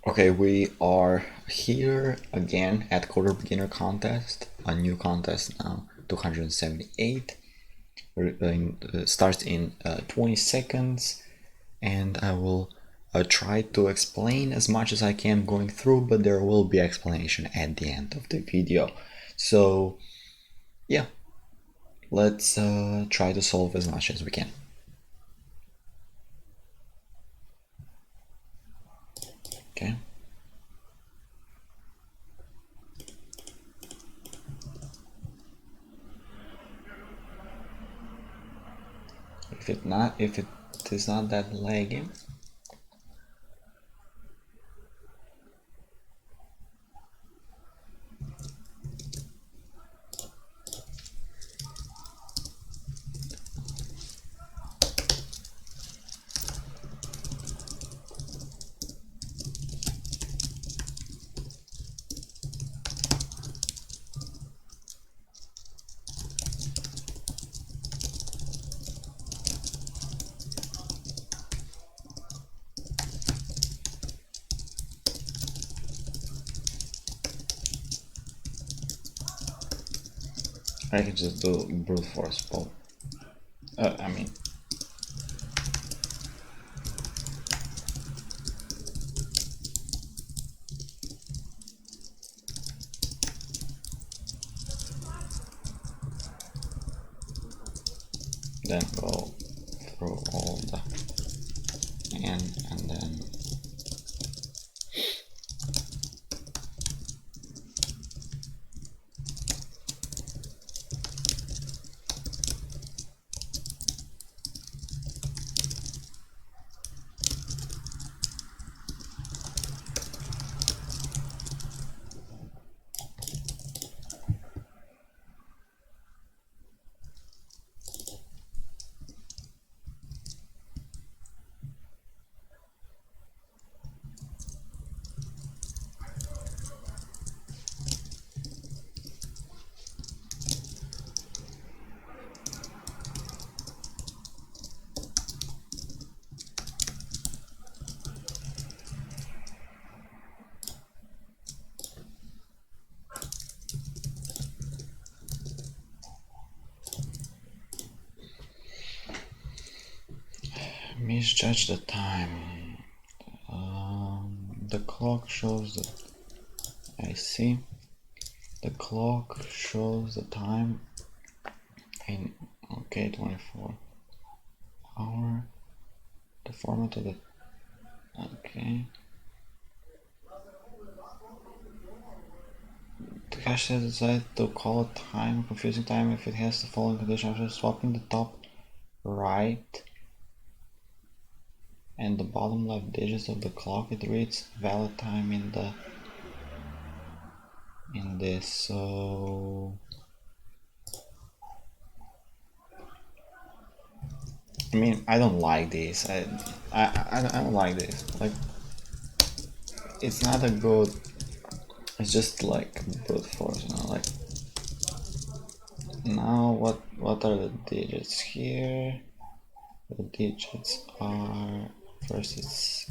Okay, we are here again at AtCoder Beginner Contest, a new contest now, 278. Starts in 20 seconds, and I will try to explain as much as I can going through, but there will be explanation at the end of the video. So yeah, let's try to solve as much as we can. Okay. If it is not that laggy. I can just do brute force pull. I mean, then go through all the and then misjudge the time. The clock shows that I see. The clock shows the time in 24 hour. The format of the The cache has decided to call a time confusing time if it has the following condition after swapping the top right and the bottom left digits of the clock. It reads valid time in this. So I mean, I don't like this. I don't like this. Like, it's not a good. It's just like brute force, you know. Like, now what are the digits here? The digits are, first it's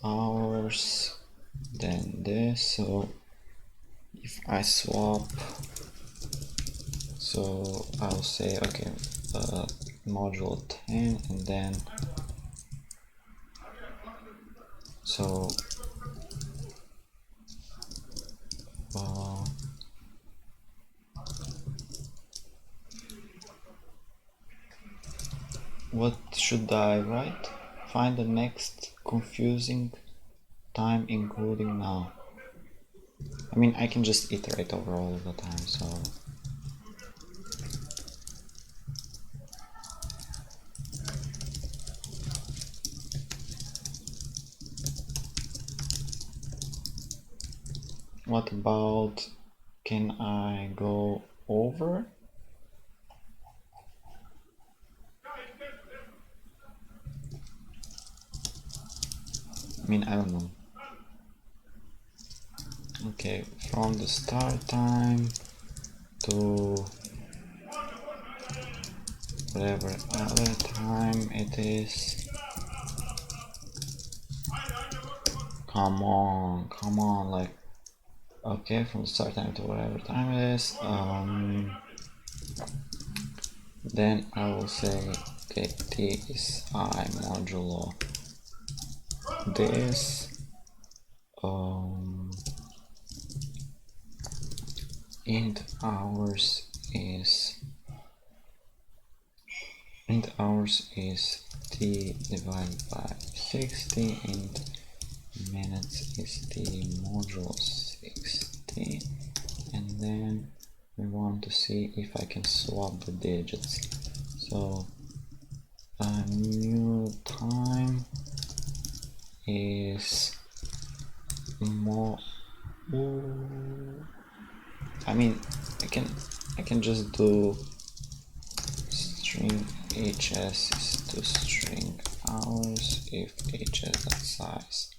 hours, then this. So if I swap, so I'll say okay, module 10, and then so what should I write? Find the next confusing time including now. I mean, I can just iterate over all of the time, so what about, can I go over? I mean, I don't know. Okay, from the start time to whatever other time it is. come on, like, okay, from the start time to whatever time it is. Then I will say, okay, t is I modulo this. Int hours is t divided by 60. Int minutes is t modulo 60. And then we want to see if I can swap the digits. So new time is more. I mean, I can just do string hs is to string hours if hs.size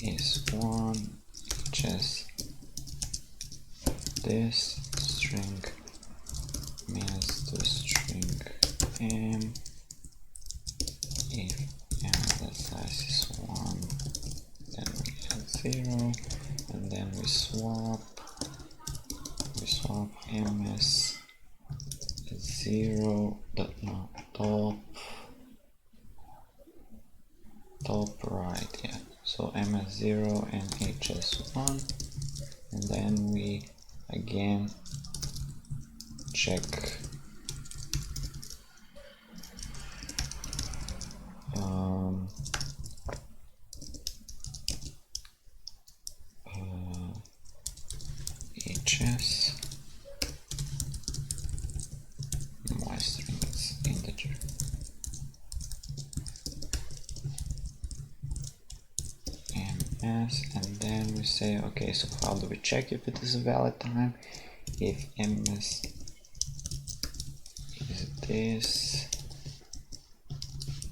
is 1, hs this string minutes to string m if m.size is 1, then we add 0, and then we swap ms 0 top right, yeah, so ms 0 and hs 1, and then we again check hs my string is integer ms, and then we say, okay, so how do we check if it is a valid time? If ms is this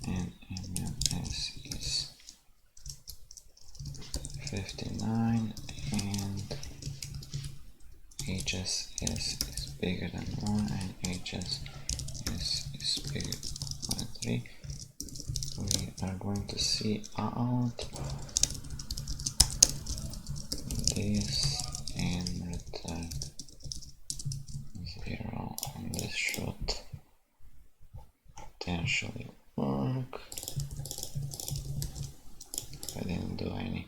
and mms is 59 and hs is bigger than 1 and hs is bigger than 3, we are going to see out this and return 0, and this should potentially work if I didn't do any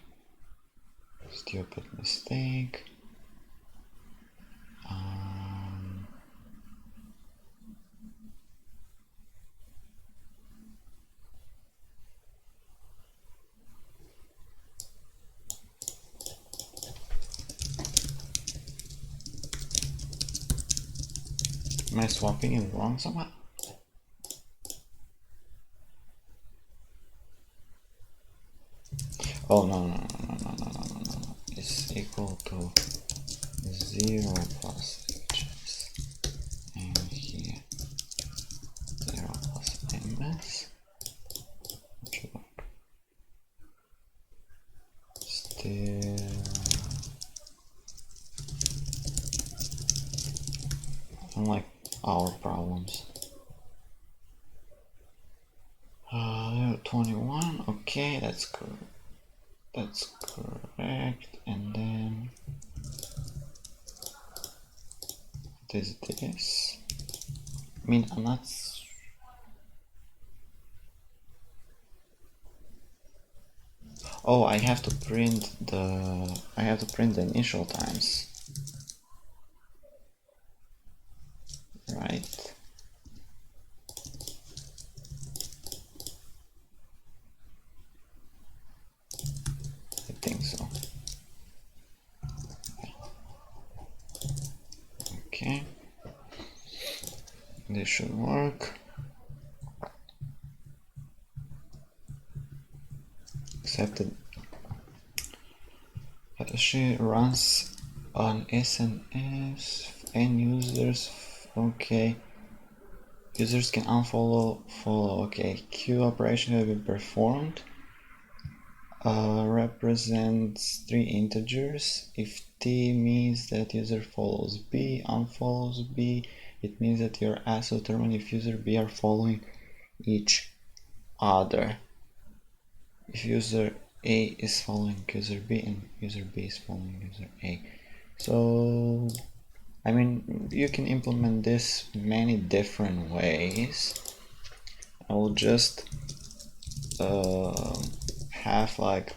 stupid mistake. Am I swapping it wrong somehow? Oh no, it's equal to 0 plus hs, and here 0 plus ms, which will work. Still unlike our problems. 21, okay, that's correct. That's correct, and then what is this? I mean, I'm not. Oh, I have to print the initial times, right? I think so. Okay, this should work. Except that she runs on SNS and users. Okay, users can unfollow, follow. Okay, queue operation has been performed. Represents 3 integers. If t means that user follows b, unfollows b, it means that your asynchronous if user b are following each other. If user A is following user B and user B is following user A. So, I mean, you can implement this many different ways. I will just have like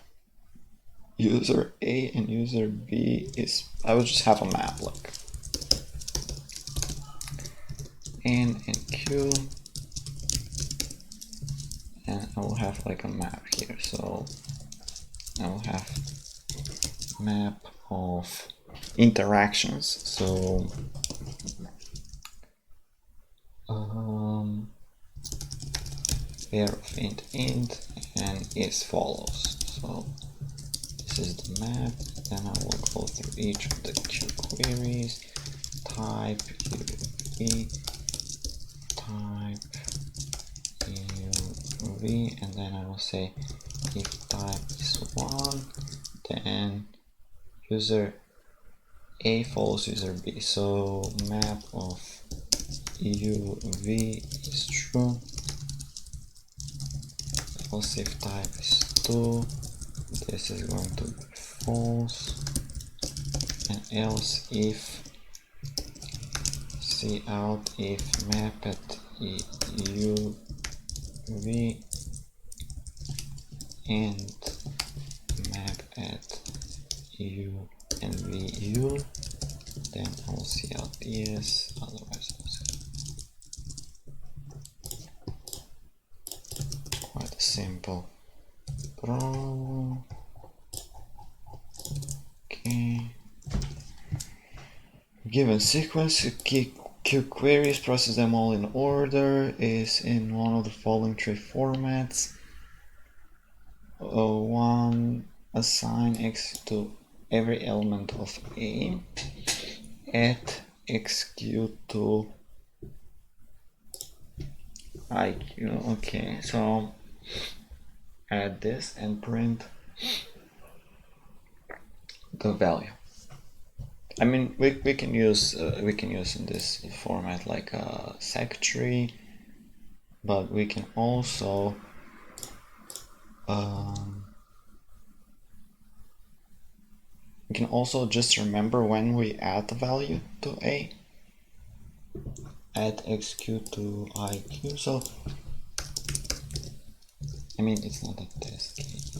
user A and user B is, I will just have a map like N and Q, and I will have like a map here. So I will have map of interactions. So pair of int and is follows. So this is the map. Then I will go through each of the Q queries. Type UV, type UV, and then I will say if type is 1, then user A follows user B. So map of UV is true. Else if type is 2, this is going to be false. And else if cout if map at UV and map at U and VU, then I will see out yes, otherwise I'll see. Quite a simple problem. Okay. Given sequence, Q queries, process them all in order, is in one of the following three formats. 1, assign X to every element of A, add XQ to IQ. Okay, so add this and print the value. I mean, we can use in this format like a sec tree, but we can also just remember when we add the value to A, add XQ to IQ. So I mean, it's not a test case.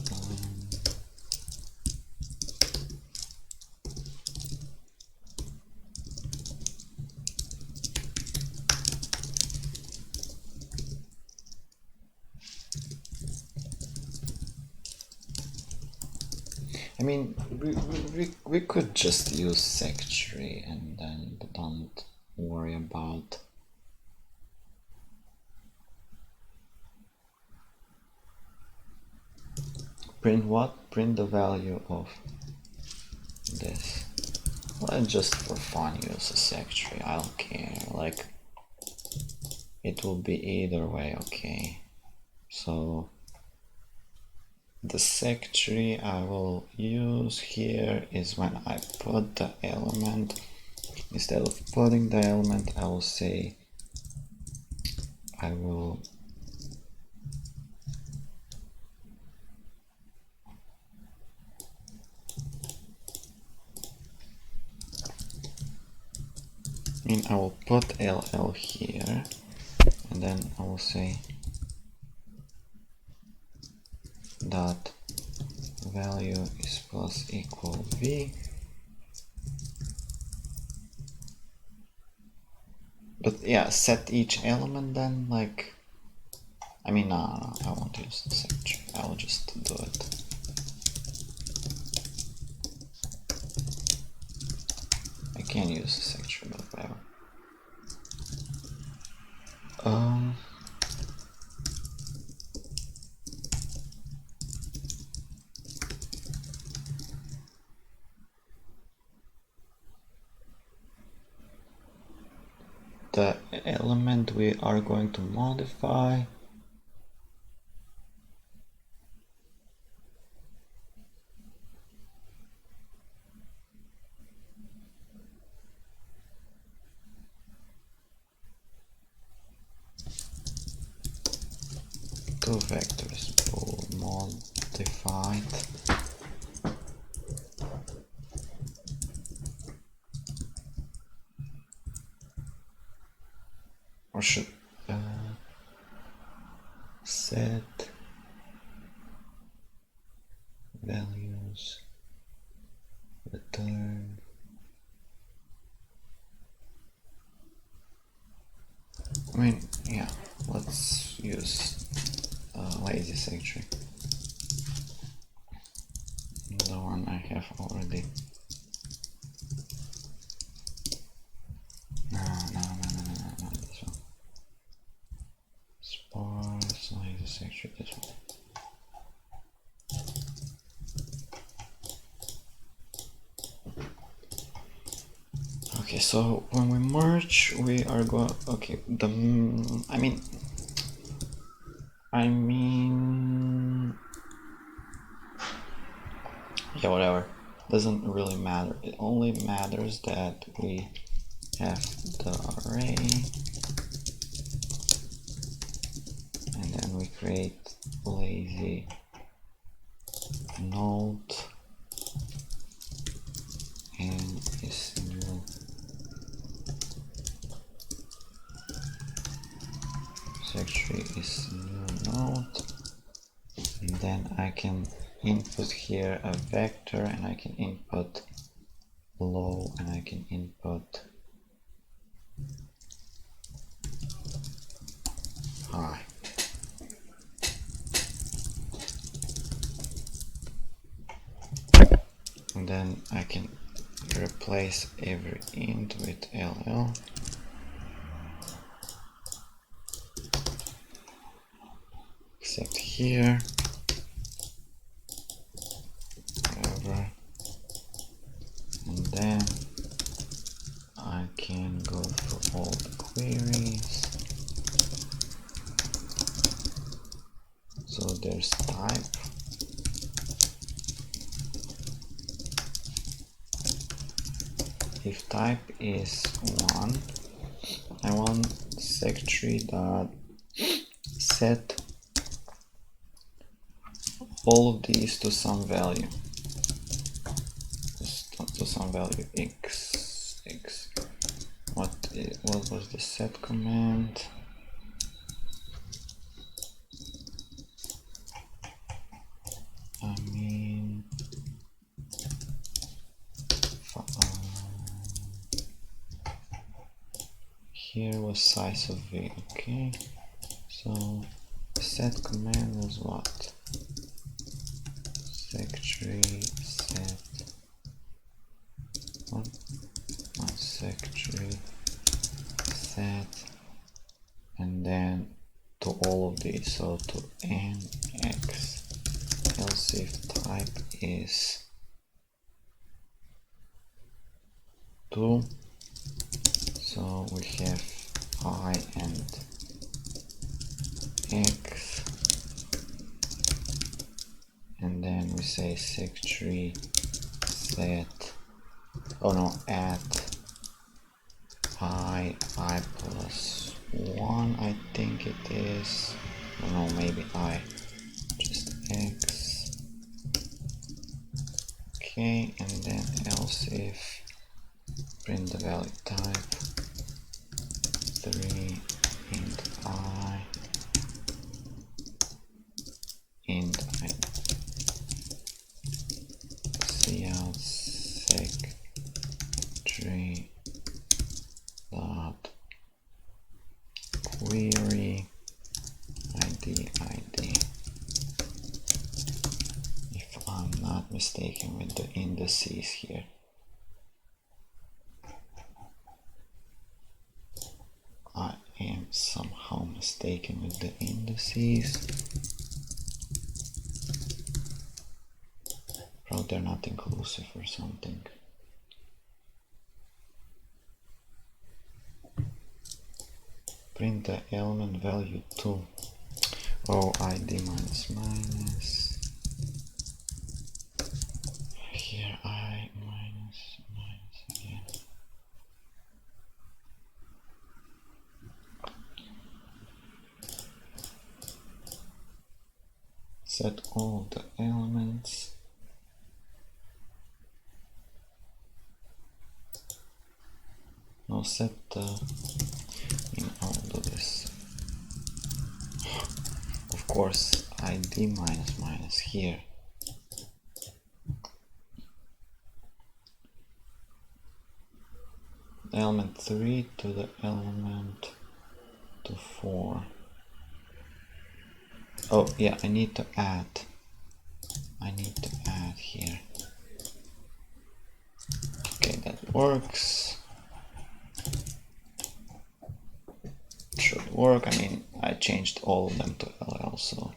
I mean, we could just use sec tree and then don't worry about print what? Print the value of this. Well, just for fun use a sec tree, I don't care, like it will be either way, okay? So the sec tree I will use here is when I put the element, instead of putting the element, I will say I will put LL here, and then I will say dot value is plus equal V. But yeah, set each element then, like, I mean, no, I won't use the sec tree, I will just do it. I can use the sec tree, but whatever. The element we are going to modify two vectors, bool mod divide or should set values return I mean, yeah, let's use lazy secretary, the one I have already. No, not this one. Sparse lazy secretary, this one. Okay, so when we merge, we are going. Okay, I mean, yeah, whatever. Doesn't really matter. It only matters that we have the array, and then we create lazy node and is new secretary is new node, and then I can input here a vector, and I can input low, and I can input high. And then I can replace every int with ll. Except here, whatever. And then I can go through all the queries. So there's type. If type is 1, I want secretary dot set all of these to some value. To some value x. What was the set command? I mean, here was size of v. Okay, so set command was what? Secretary set what? Secretary set, and then to all of these, so to nx, else if type is 2, so we have I and x, and then we say secretary set, oh no, at I plus 1, I think it is, oh no, maybe I, just x, okay, and then else if print the value type 3 int I int I cout secretary dot query id if I'm not mistaken with the indices here. I am somehow mistaken with the indices. Probably they're not inclusive or something. Print the element value 2. Oh, id minus minus. Here I minus again. set all the elements. Now set I'll do this. Of course, ID minus minus here. Element 3 to the element to 4. Oh yeah, I need to add here. Okay, that works. Should work. I mean, I changed all of them to LL, so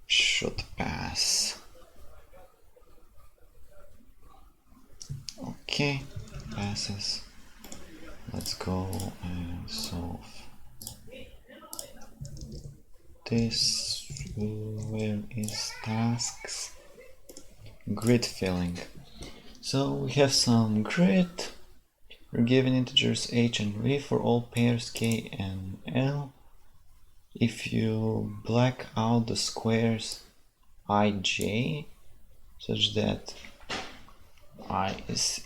should pass. Okay, passes. Let's go and solve this. Where is tasks? Grid filling. So we have some grid. We're given integers h and v for all pairs k and l. If you black out the squares ij, such that I is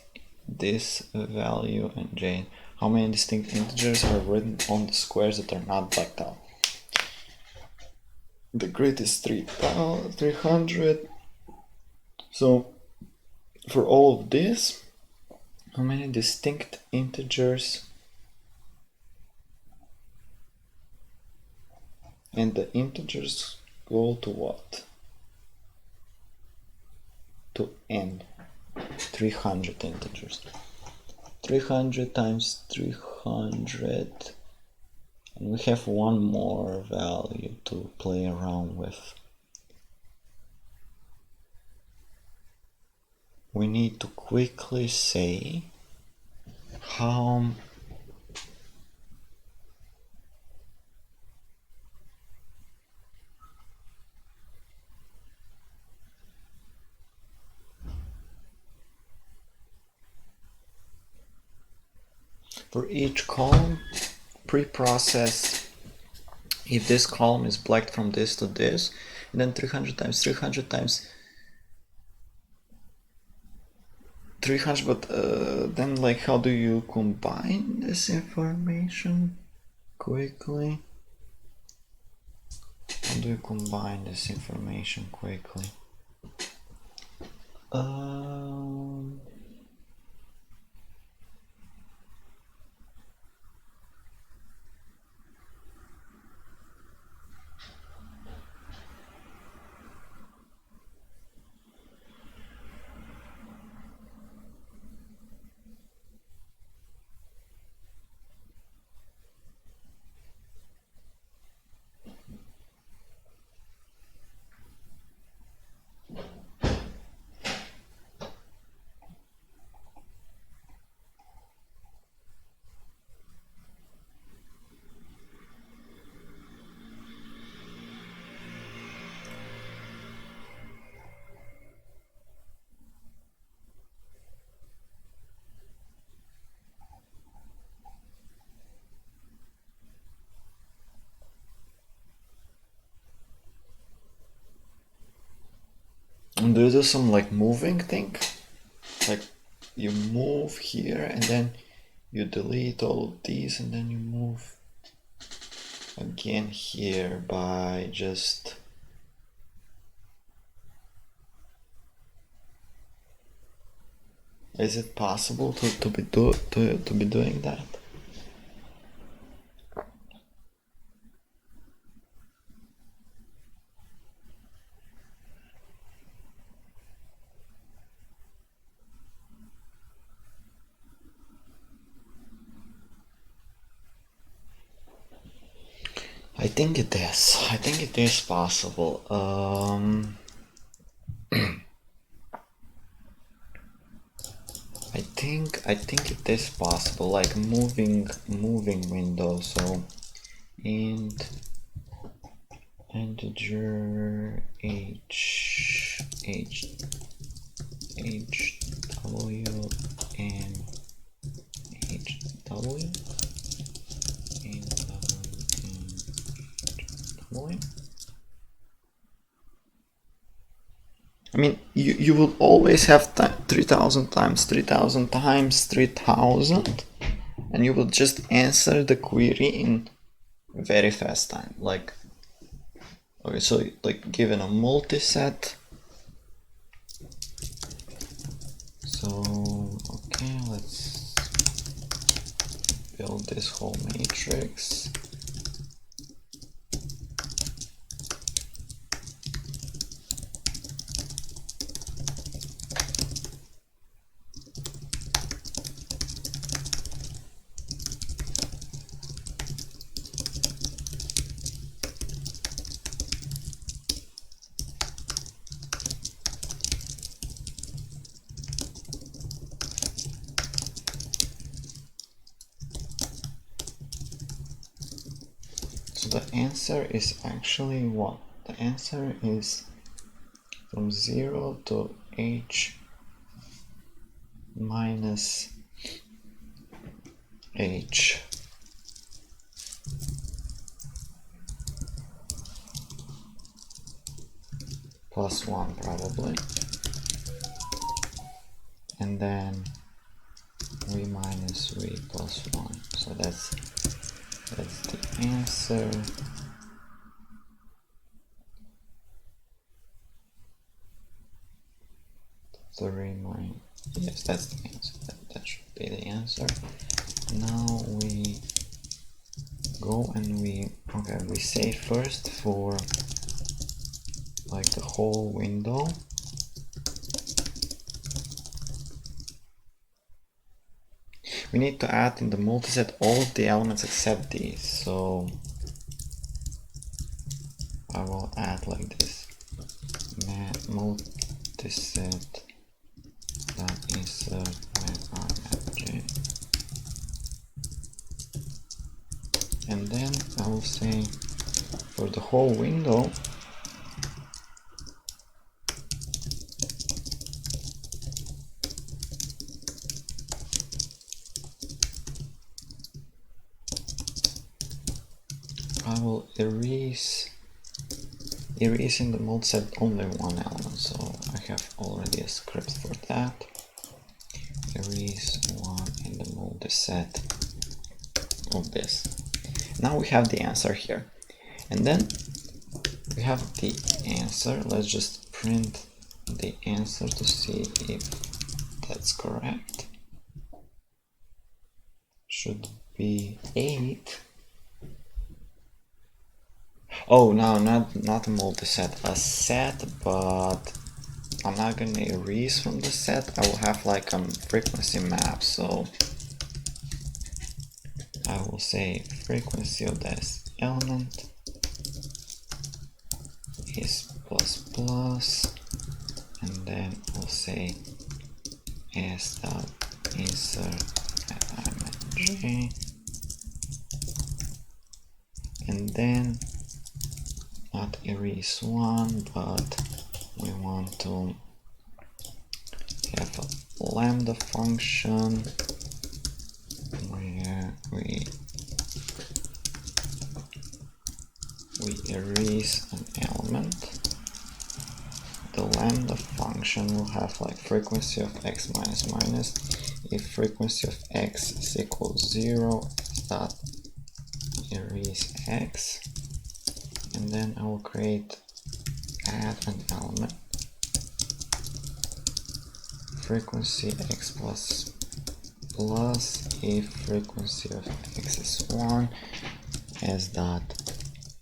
this value and j, how many distinct integers are written on the squares that are not blacked out? The grid is 300. So for all of this, how many distinct integers? And the integers go to what? To n. 300 integers. 300 times 300. And we have one more value to play around with. We need to quickly say how for each column pre-process if this column is blacked from this to this, and then 300 times 300 times 300, but then like how do you combine this information quickly? How do you combine this information quickly? And do you do some like moving thing? Like you move here and then you delete all of these and then you move again here by just is it possible to be doing that? I think it is. I think it is possible. I think it is possible, like moving window. So int integer h w and hw and w. I mean, you will always have 3000 times 3000 times 3000, and you will just answer the query in very fast time. Like, okay, so like given a multiset, so okay, let's build this whole matrix. So the answer is actually what? The answer is from 0 to h minus h plus 1 probably, and then v minus v plus 1. So that's the answer. Yes, that's the answer. That should be the answer. Now we go and we save first for like the whole window. We need to add in the multiset all of the elements except these. So I will add like this: multiset dot insert j, and then I will say for the whole window I will erase in the multiset only one element, so I have already a script for that. Erase one in the multiset of this. Now we have the answer here, and then we have the answer. Let's just print the answer to see if that's correct. Should be 8. Oh no, not a multiset, a set, but I'm not gonna erase from the set. I will have like a frequency map, so I will say frequency of this element is ++, and then I'll say s dot insert j, and then not erase one, but we want to have a lambda function where we erase an element. The lambda function will have like frequency of x minus minus. If frequency of x is equal to 0, dot erase x, and then I will create add an element. Frequency x plus if frequency of x is 1, s dot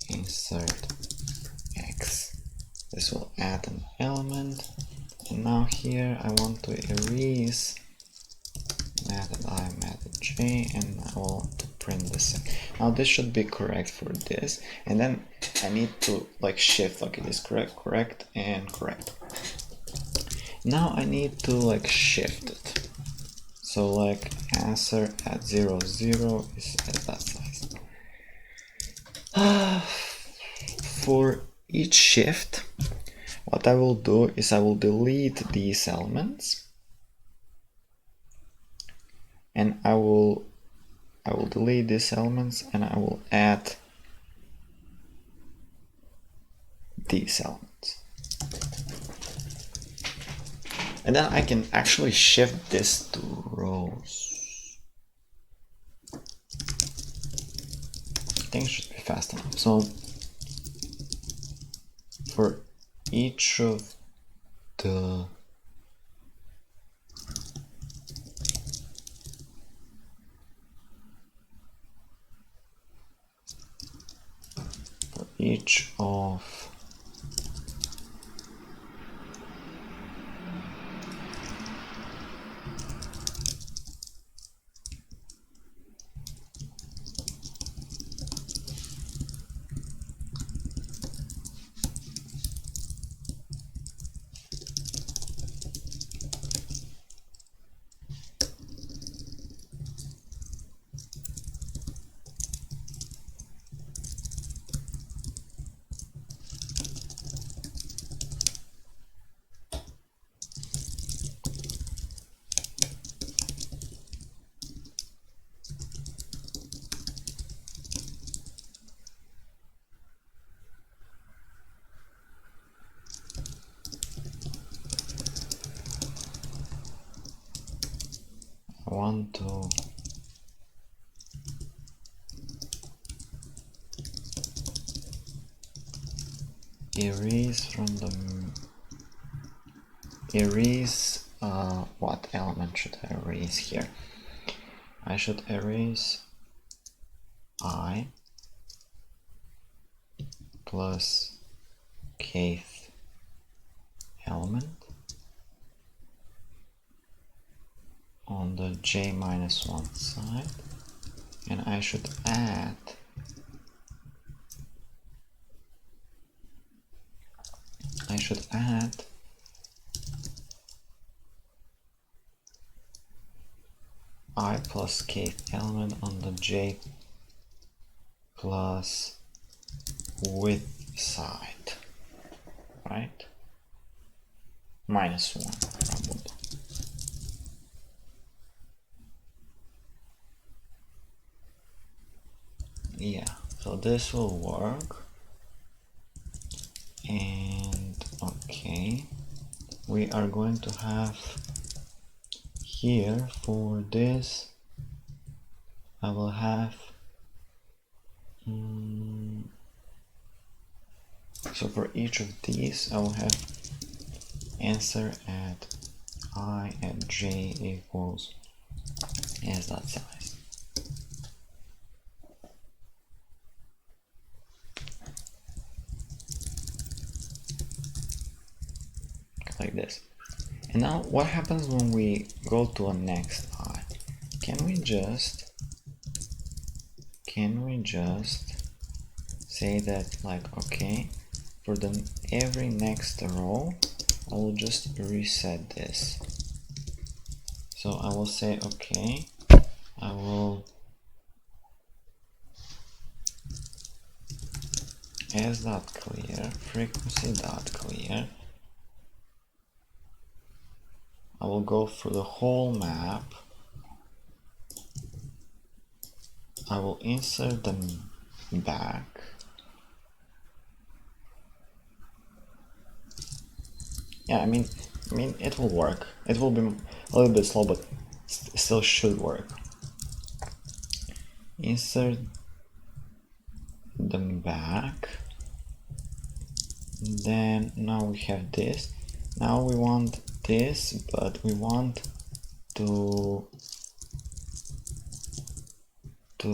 insert x. This will add an element, and now here I want to erase method I, method j, and I want to print this. Now this should be correct for this, and then I need to like shift, okay, this correct, and correct. Now I need to like shift it. So like answer at 0, 0 is at that size. For each shift, what I will do is I will delete these elements, and I will delete these elements, and I will add these elements. And then I can actually shift this to rows. I think it should be fast enough. So for each of the each of I want to erase what element should I erase here? I should erase I plus kth element on the j minus 1 side, and I should add I plus kth element on the j plus width side, right? Minus 1 probably. Yeah, so this will work. And okay, we are going to have here for this, I will have so for each of these I will have answer at I at j equals as that size. Like this. And now what happens when we go to a next I? Can we just say that, like, okay, for the every next row I will just reset this. So I will say, okay, I will as dot clear, frequency dot clear. I will go for the whole map. I will insert them back. Yeah, I mean it will work. It will be a little bit slow, but still should work. Insert them back. Then now we have this. Now we want this, but we want to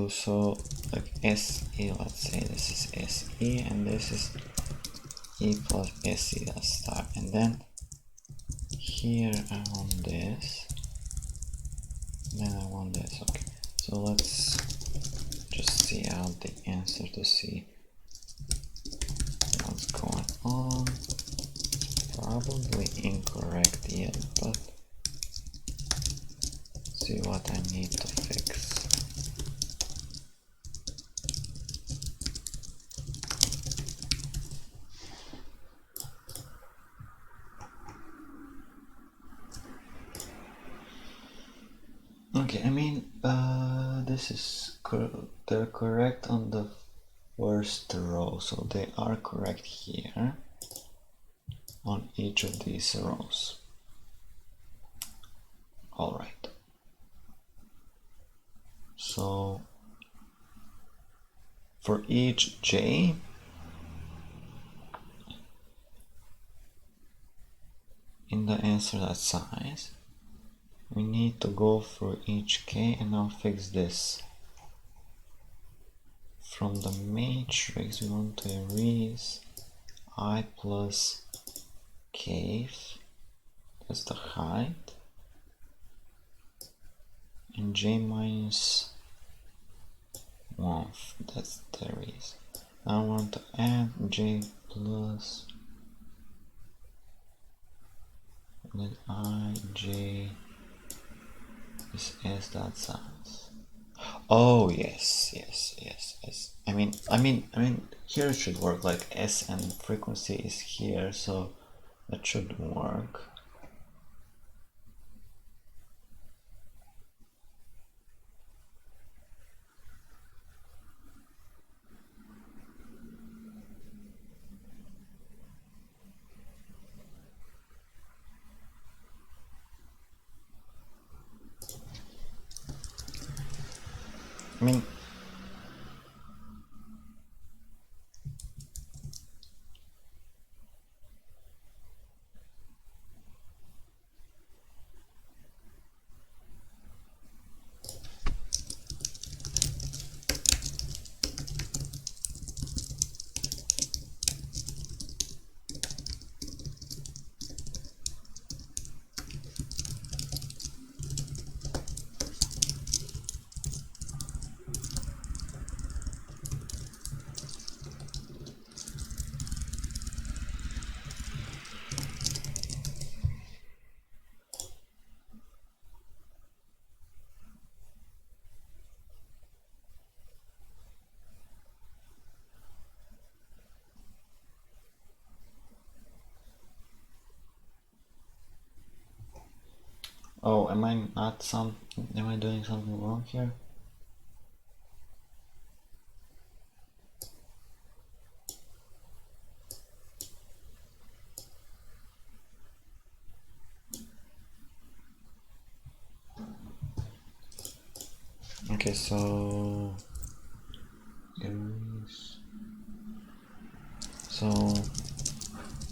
so like SE, let's say this is SE and this is E plus SE that start, and then here I want this, then I want this. Okay, so let's just see out the answer to see what's going on. Probably incorrect yet, but see what I need to fix. Okay, I mean, this is they're correct on the first row, so they are correct here on each of these rows. All right. So for each j, in the answer.size, we need to go for each k and now fix this. From the matrix, we want to erase I plus k, that's the height, and j minus 1, that's the erase. Now I want to add j plus, and then I, j is s dot size. Oh yes. I mean here it should work, like s and frequency is here, so that should work. I mean, oh, am I doing something wrong here? Okay, so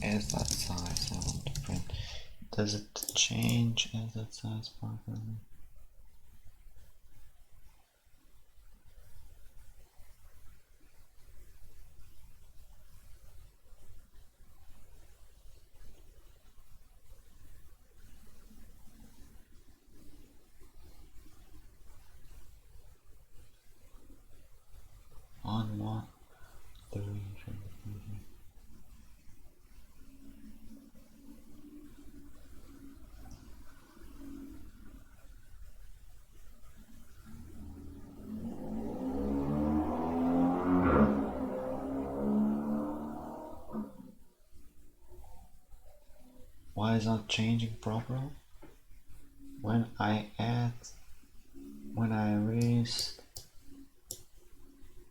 as that size I want to print. Does it change as that size properly? On what? The region. Why is not changing properly? When I erase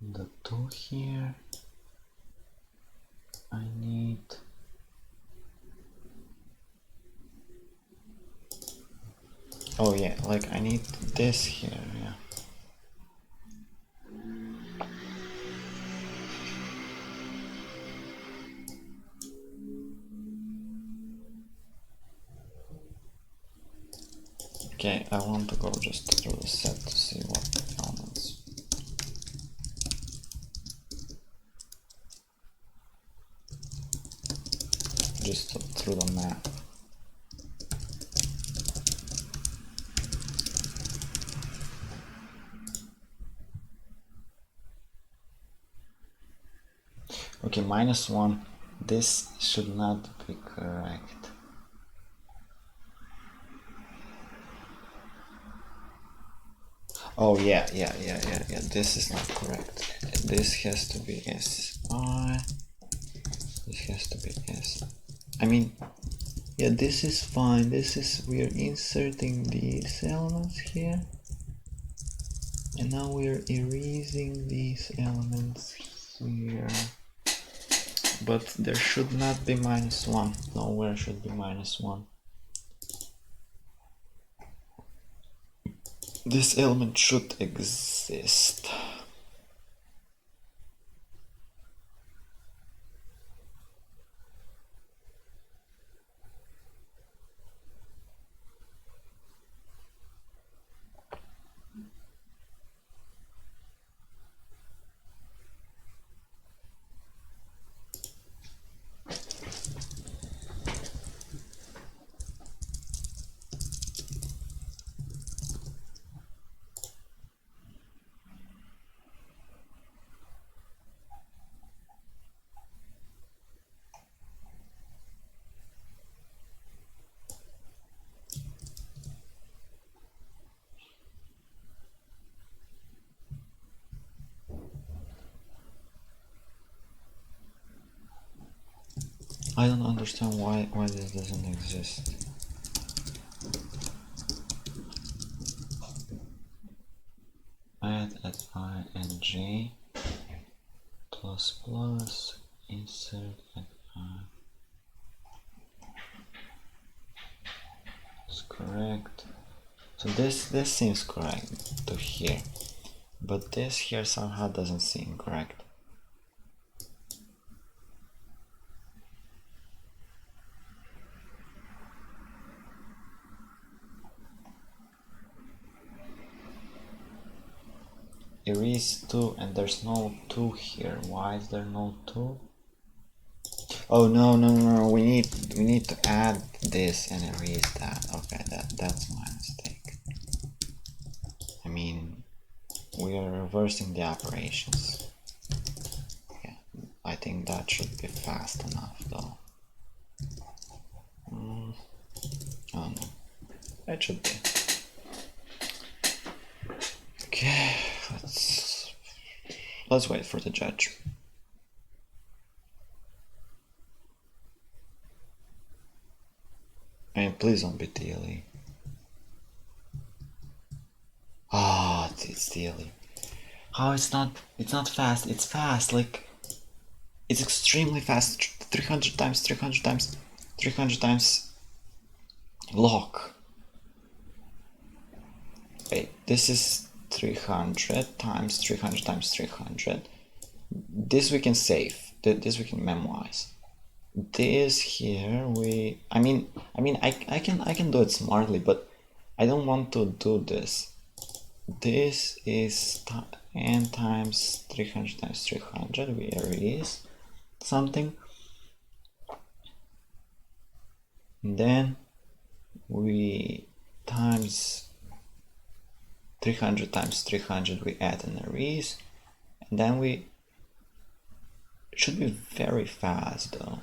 the 2 here, I need oh yeah, like I need this here, yeah. Okay, I want to go just through the set to see what elements. Just through the map. Okay, -1. This should not be correct. Oh yeah. This is not correct. This has to be SI. This has to be S. I mean, yeah, this is fine. We're inserting these elements here. And now we're erasing these elements here. But there should not be -1. Nowhere should be -1. this element should exist. I don't understand why this doesn't exist. Add at I and J plus plus insert at I. It's correct. So this seems correct to here, but this here somehow doesn't seem correct. Erase 2 and there's no 2 here. Why is there no 2? Oh no, we need to add this and erase that. Okay, that's my mistake. I mean, we are reversing the operations. Yeah, I think that should be fast enough though. Oh no, it should be. Okay, let's wait for the judge. And please don't be DLE. Ah, oh, it's DLE. How it's not fast, it's fast, like it's extremely fast. 300 times 300 times 300 times lock. Wait, this is 300 times 300 times 300. This we can save. This we can memorize. This here I can do it smartly, but I don't want to do this. This is n times 300 times 300. We erase something, and then we times 300 times 300, we add an erase, and then we should be very fast though.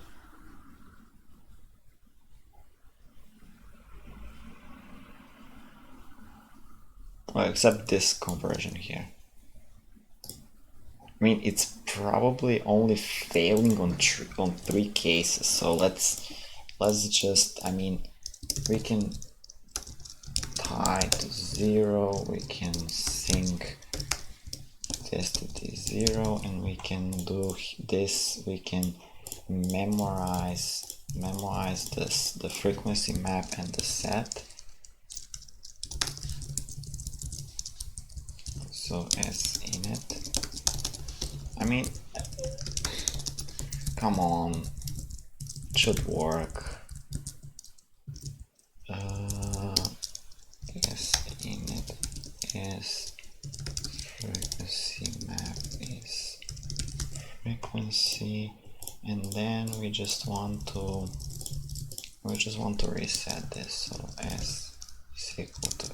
Well, except this conversion here. I mean, it's probably only failing on 3 cases, so let's just, I mean, we can tie to 0, we can sync this to the 0, and we can do this, we can memorize this, the frequency map and the set. So as init, I mean, come on, it should work. As init is frequency map is frequency, and then we just want to reset this. So s is equal to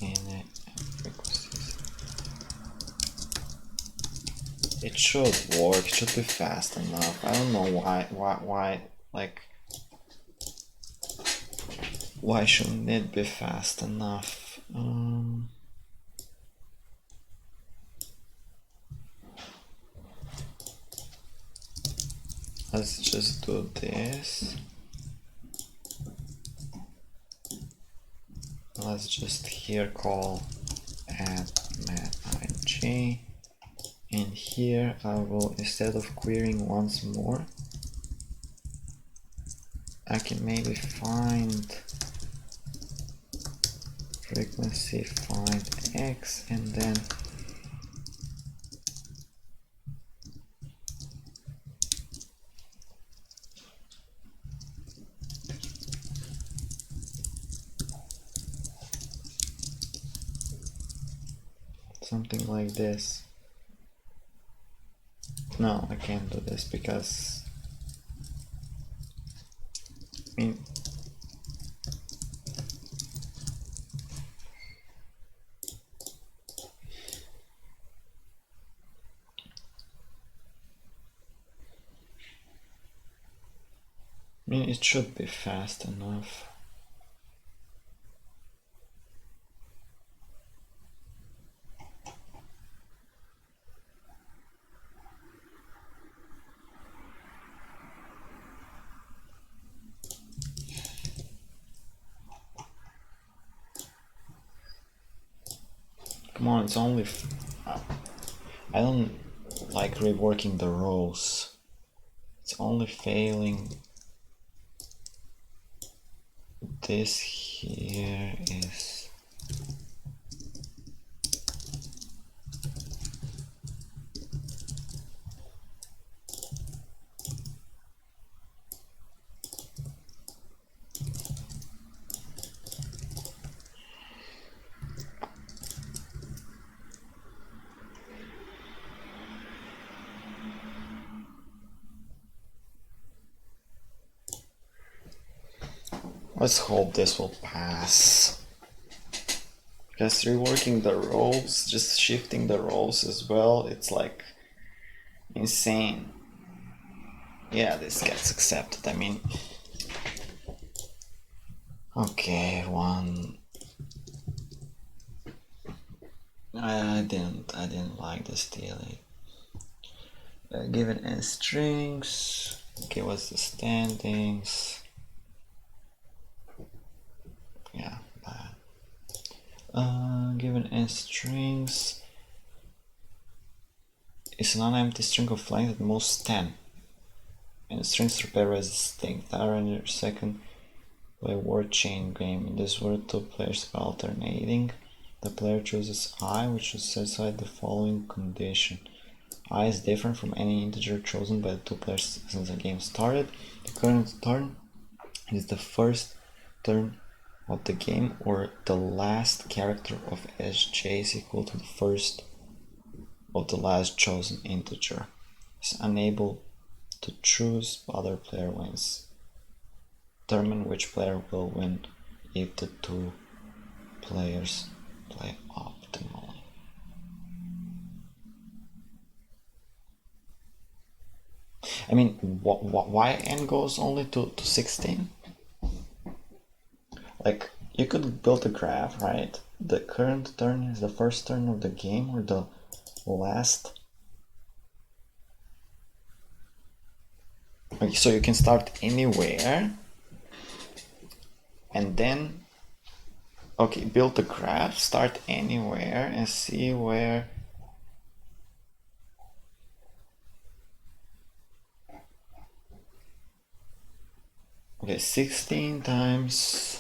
init and frequencies. It should work. It should be fast enough. I don't know why like, why shouldn't it be fast enough? Let's just do this. Let's just here call add mat.ing, and here I will, instead of querying once more, I can maybe find frequency find x, and then something like this. No, I can't do this because I mean, it should be fast enough. Come on, it's only I don't like reworking the rows. It's only failing. This here is let's hope this will pass. Because reworking the rows, just shifting the rows as well, it's like insane. Yeah, this gets accepted. I mean, okay, one. I didn't like this delay. Given as strings. Okay, what's the standings? Yeah, bad. Given as strings is an unempty string of length at most 10. And strings repair as distinct. Are in your second play word chain game. In this word, two players are alternating. The player chooses I, which should satisfy the following condition. I is different from any integer chosen by the two players since the game started. The current turn is the first turn of the game, or the last character of SJ is equal to the first of the last chosen integer. Is unable to choose, other player wins. Determine which player will win if the two players play optimally. I mean, why n goes only to 16? Like, you could build a graph, right? The current turn is the first turn of the game, or the last. Okay, so you can start anywhere, and then, okay, build a graph, start anywhere, and see where. Okay, 16 times.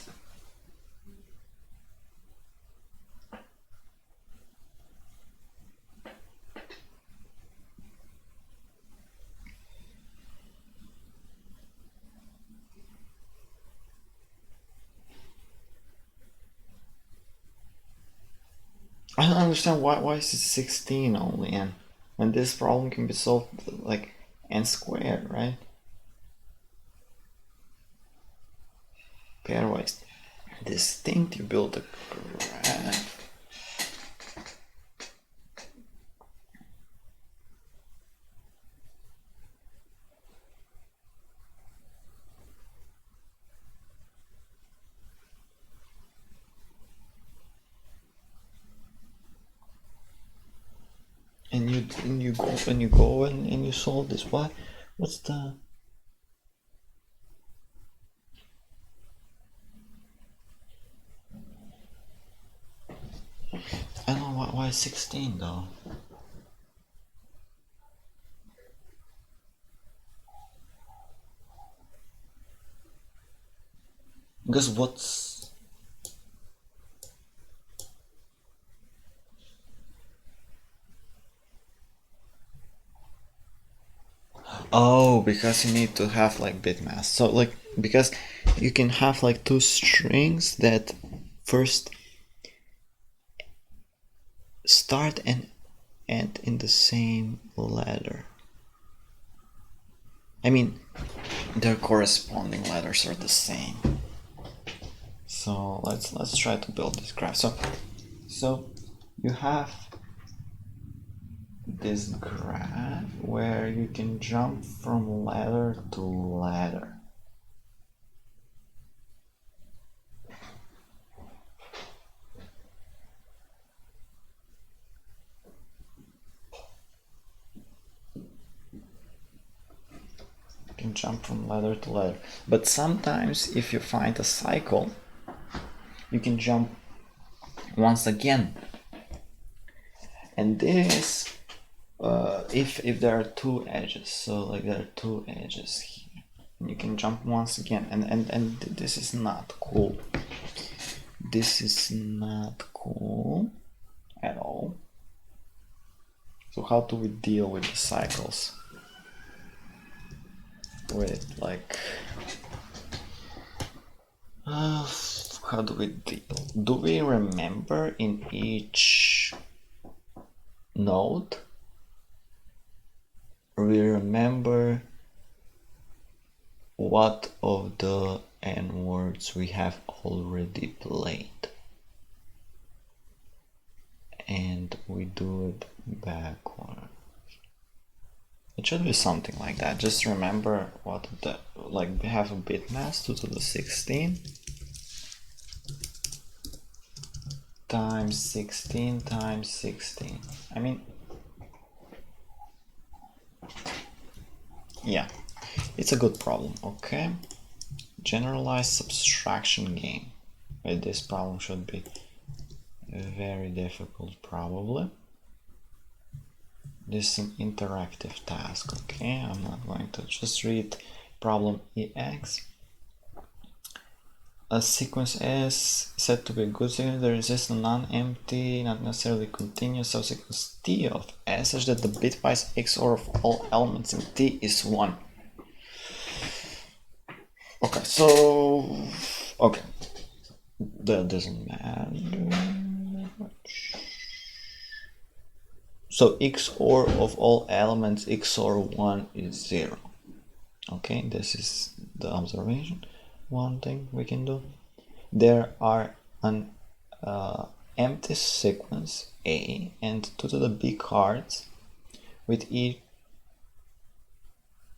I don't understand why is it 16 only, and this problem can be solved like n squared, right? Pairwise distinct, you build a graph. And you go and you solve this. What's the I don't know why 16 though. Because what's No, because you need to have like bitmask. So like, because you can have like two strings that first start and end in the same letter. I mean, their corresponding letters are the same. So let's try to build this graph. So you have this graph where you can jump from letter to letter. You can jump from letter to letter. But sometimes if you find a cycle, you can jump once again. And this, if there are two edges, so like there are two edges here, you can jump once again, and this is not cool. This is not cool at all. So how do we deal with the cycles? With like, how do we deal? Do we remember in each node? We remember what of the n words we have already played, and we do it backwards. It should be something like that. Just remember what the, like, we have a bitmask 2 to the 16 times 16 times 16. I mean, yeah, it's a good problem. Okay, generalized subtraction game. But this problem should be very difficult, probably. This is an interactive task. Okay, I'm not going to just read problem EX. A sequence S said to be a good sequence that resists a non-empty, not necessarily continuous subsequence T of S such that the bitwise XOR of all elements in T is 1. Okay, so okay, that doesn't matter much. So XOR of all elements XOR 1 is 0. Okay, this is the observation. One thing we can do. There are an empty sequence A and 2 to the B cards with each.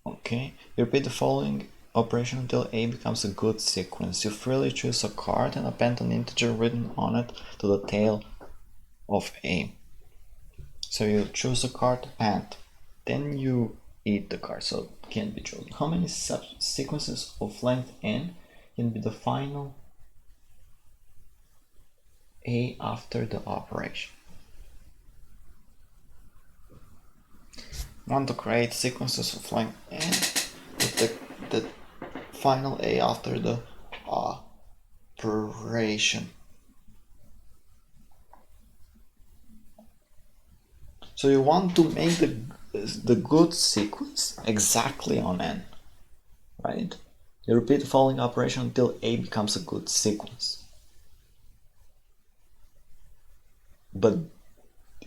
Okay, you repeat the following operation until A becomes a good sequence. You freely choose a card and append an integer written on it to the tail of A. So you choose a card, append, then you eat the card, so it can't be chosen. How many subsequences of length n can be the final A after the operation? Want to create sequences of length n with the final A after the operation. So you want to make the good sequence exactly on n, right? You repeat the following operation until A becomes a good sequence. But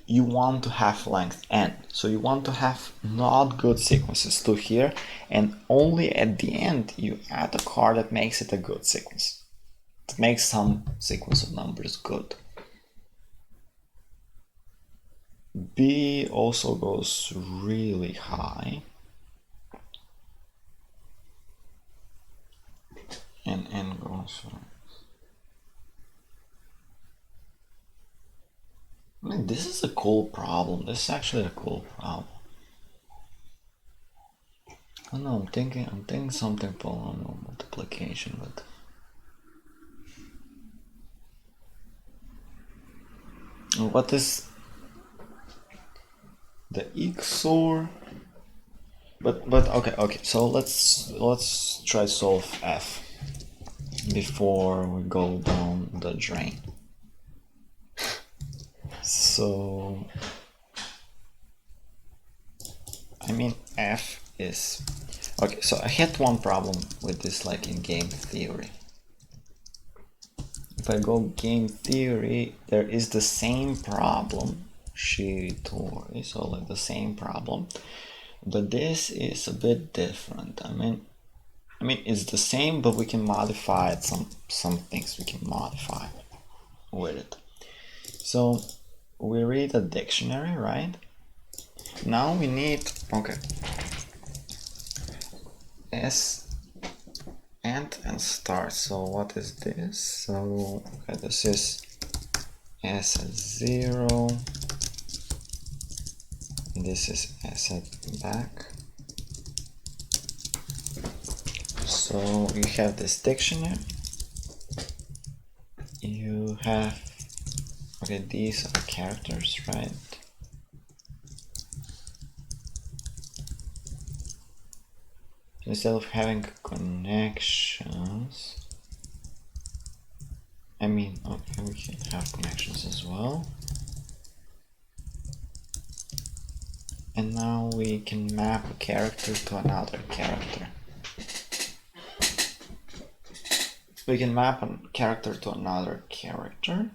you want to have length n, so you want to have not good sequences to here, and only at the end you add a card that makes it a good sequence. It makes some sequence of numbers good. B also goes really high, and n goes. I mean, this is a cool problem. This is actually a cool problem. I don't know. I'm thinking something polynomial multiplication, but what is the XOR? But okay. So let's try solve F before we go down the drain. So I mean, F is Okay, so I had one problem with this, like in game theory. If I go game theory, there is the same problem. Shitori, so like the same problem, but this is a bit different. I mean, it's the same, but we can modify it. Some things we can modify with it. So we read a dictionary, right? Now we need, okay, S and start. So what is this? So okay, this is S at 0. This is S at back. So you have this dictionary. You have, okay, these are characters, right? Instead of having connections, I mean, okay, we can have connections as well. And now we can map a character to another character. We can map a character to another character.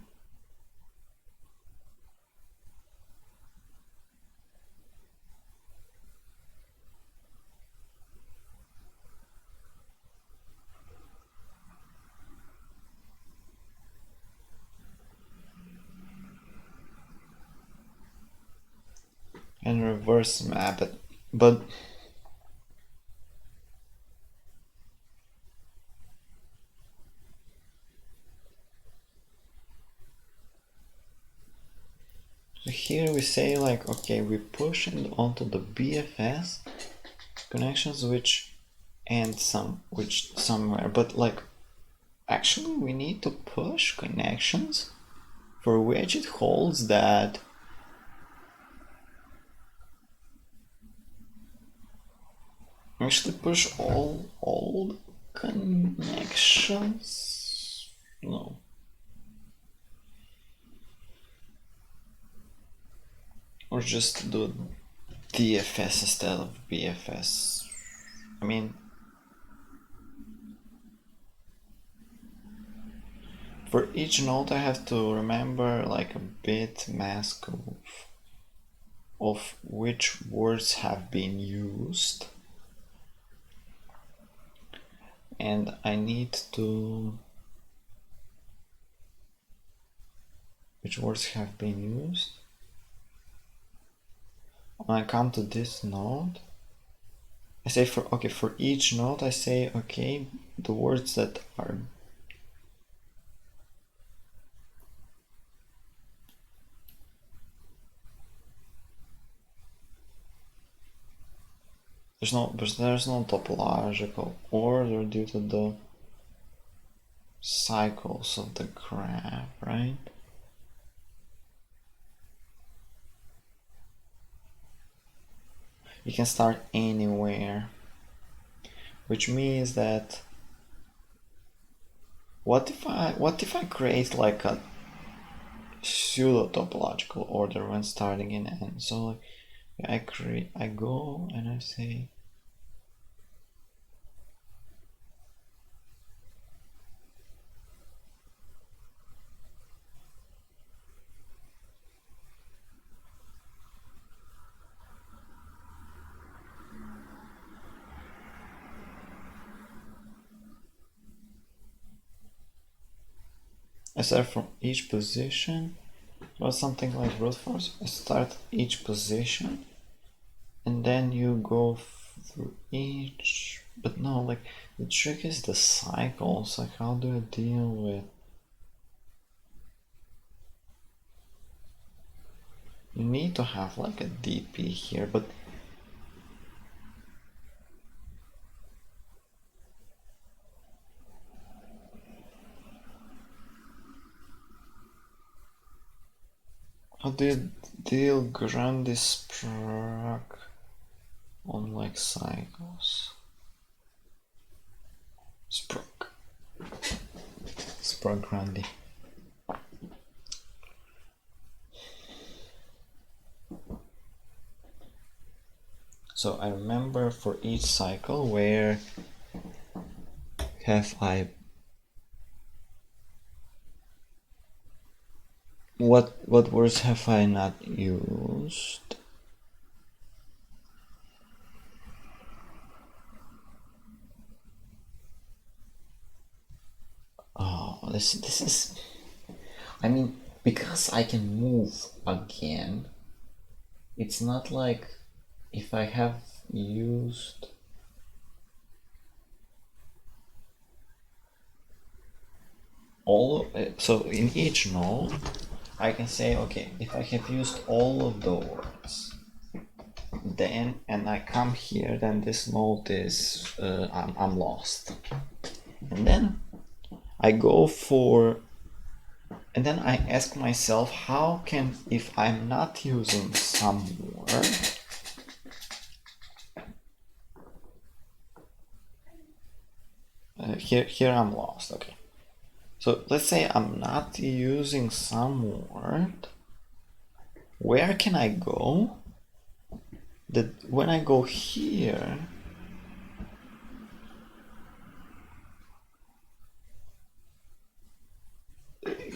And reverse map it, but so here we say like, okay, we push it onto the BFS connections which end somewhere, but like actually we need to push connections for which it holds that actually push all connections. No, or just do DFS instead of BFS. I mean, for each node I have to remember like a bit mask of which words have been used, and I need to, which words have been used. When I come to this node, I say for each node I say, okay, the words that are there's no topological order due to the cycles of the graph, right? You can start anywhere, which means that what if I create like a pseudo topological order when starting in n? So like I go and I say I start from each position, or something like brute force. I start each position and then you go through each, but no, like the trick is the cycles. Like how do I deal with, you need to have like a DP here, but how do you deal grande sprach on like cycles? Sprach grande. So I remember for each cycle where have I what words have I not used? Oh, this is, I mean, because I can move again, it's not like if I have used all of it. So in each node I can say, okay, if I have used all of the words, then and I come here, then this node is I'm lost. And then I go for, and then I ask myself, how can, if I'm not using some word, here I'm lost. Okay, so let's say I'm not using some word, where can I go that when I go here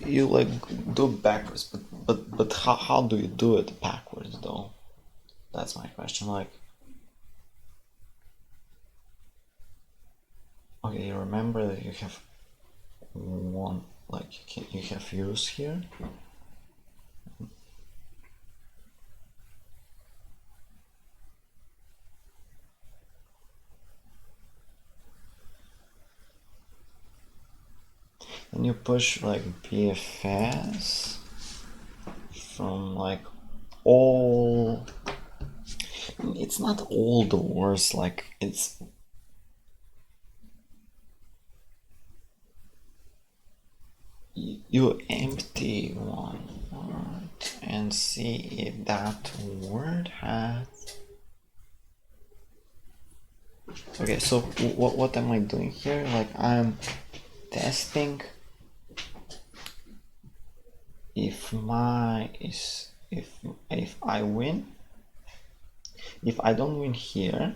you like do backwards, but how do you do it backwards though? That's my question. Like, okay, you remember that you have one, like you have use here, and you push like BFS from like all, it's not all the words, like it's, you empty one word and see if that word has. Okay, so what am I doing here? Like I'm testing if if I win, if I don't win here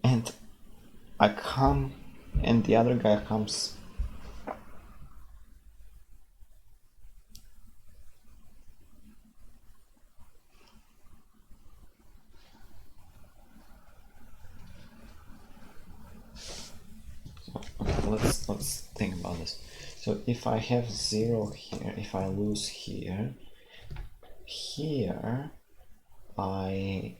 and I come and the other guy comes, so okay, let's think about this. So if I have 0 here, if I lose here I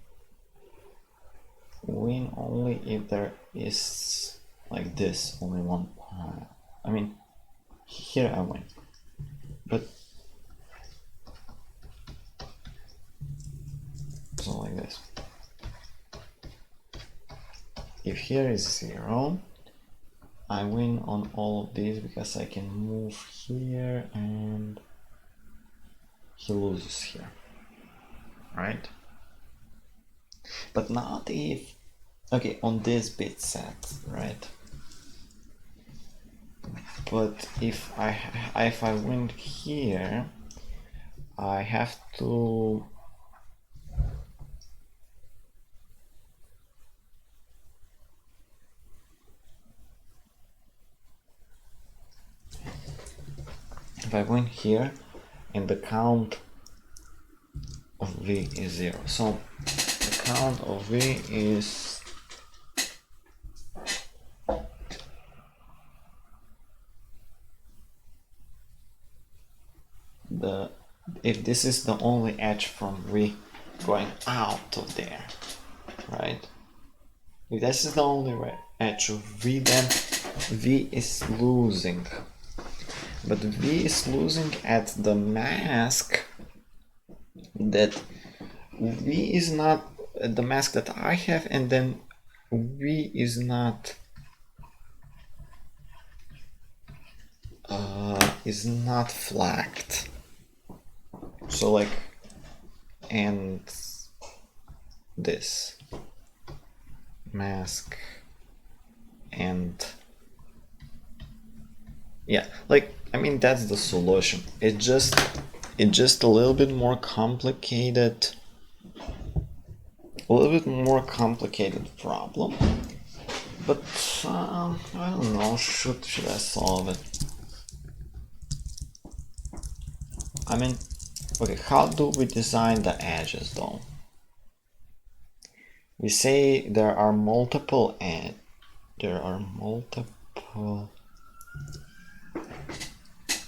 win only if there is like this, only one pile. I mean, here I win, but so like this. If here is 0, I win on all of these because I can move here and he loses here, right? But not if, okay, on this bit set, right? But if I win here, I have to if I win here and the count of V is 0. So the count of V is the, if this is the only edge from V going out of there, right? If this is the only edge of V, then V is losing. But V is losing at the mask that V is not the mask that I have, and then V is not flagged. So like, and this mask and yeah, like, I mean, that's the solution. It's just a little bit more complicated a little bit more complicated problem, but I don't know, should I solve it? I mean, okay, how do we design the edges though? We say there are multiple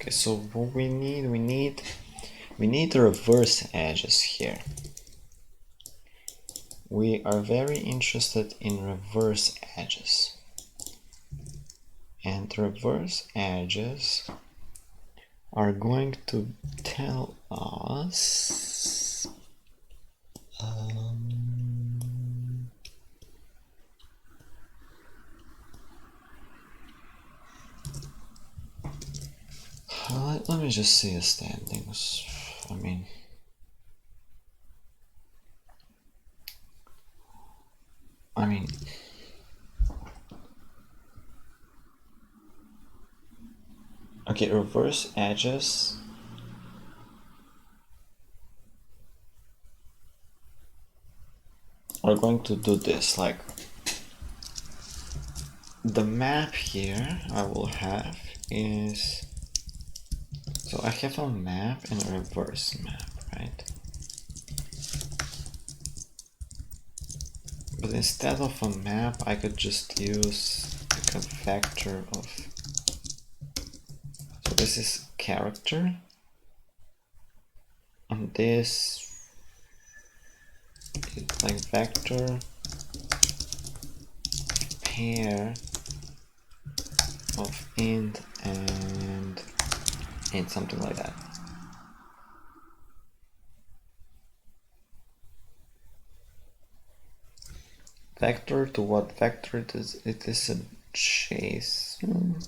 Okay, so what we need reverse edges here. We are very interested in reverse edges. And reverse edges are going to tell us let me just see the standings. I mean okay, reverse edges are going to do this, like the map here I will have is, so I have a map and a reverse map, right? But instead of a map, I could just use like a vector of, so this is character, and this is like vector pair of int and something like that. Vector to what vector it is? It is a JSON.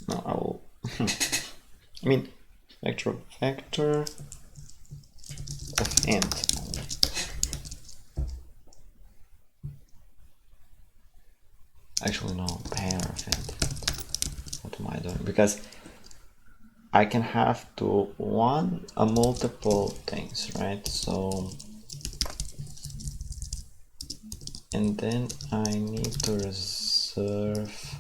No, I will. I mean, vector of int. Actually, no, pair of int. What am I doing? Because I can have to multiple things, right? So, and then I need to reserve.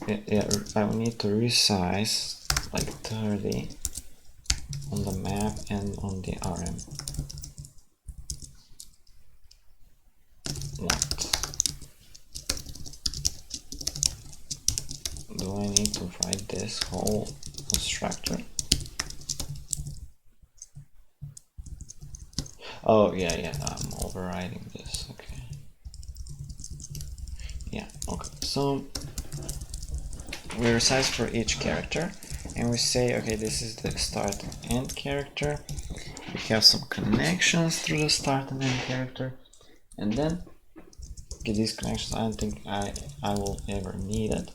Yeah, I will need to resize like 30 on the map and on the RM. What? Do I need to write this whole constructor? Oh yeah, I'm overriding this. Okay. Yeah. Okay. So we resize for each character, and we say, okay, this is the start and end character. We have some connections through the start and end character, and then okay, these connections I don't think I will ever need it.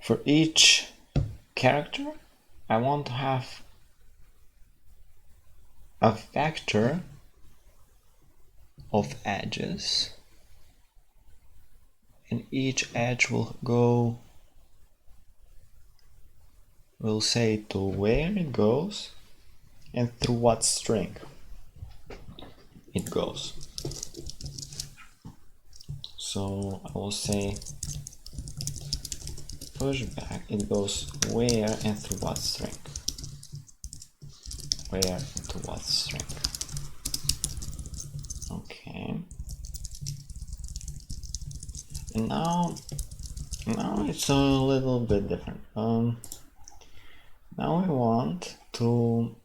For each character, I want to have a vector of edges, and each edge will go, will say to where it goes and through what string it goes. So I will say pushback, it goes where and through what string. Where and to what string. Okay. And now it's a little bit different. Now we want to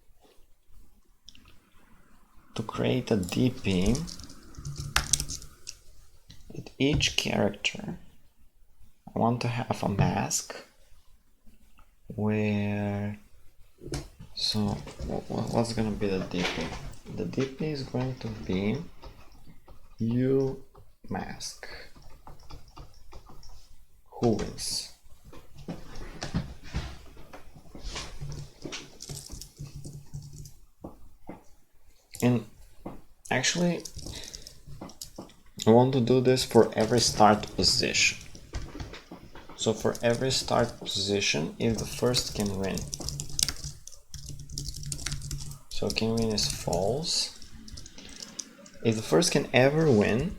create a DP with each character. I want to have a mask where, so what's gonna be the DP? The DP is going to be U mask. Who wins? actually, I want to do this for every start position. So for every start position, if the first can win. So can win is false. If the first can ever win,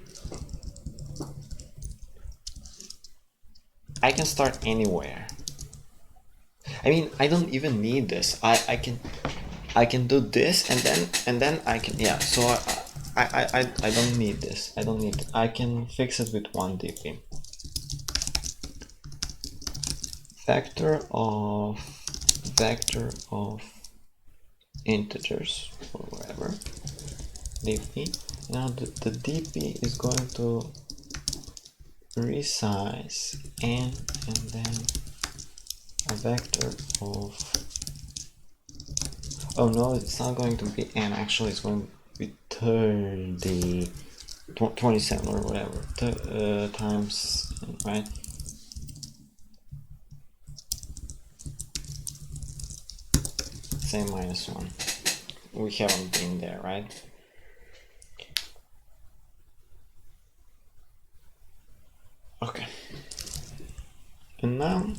I can start anywhere. I mean, I don't even need this. I can do this and then I can, yeah. So I don't need this. I don't need. I can fix it with one dp. Vector of integers or whatever. dp. Now the dp is going to resize n and then a vector of, oh no, it's not going to be n, actually it's going to be 30, 27 or whatever, times, right? Say minus 1. We haven't been there, right? Okay. And now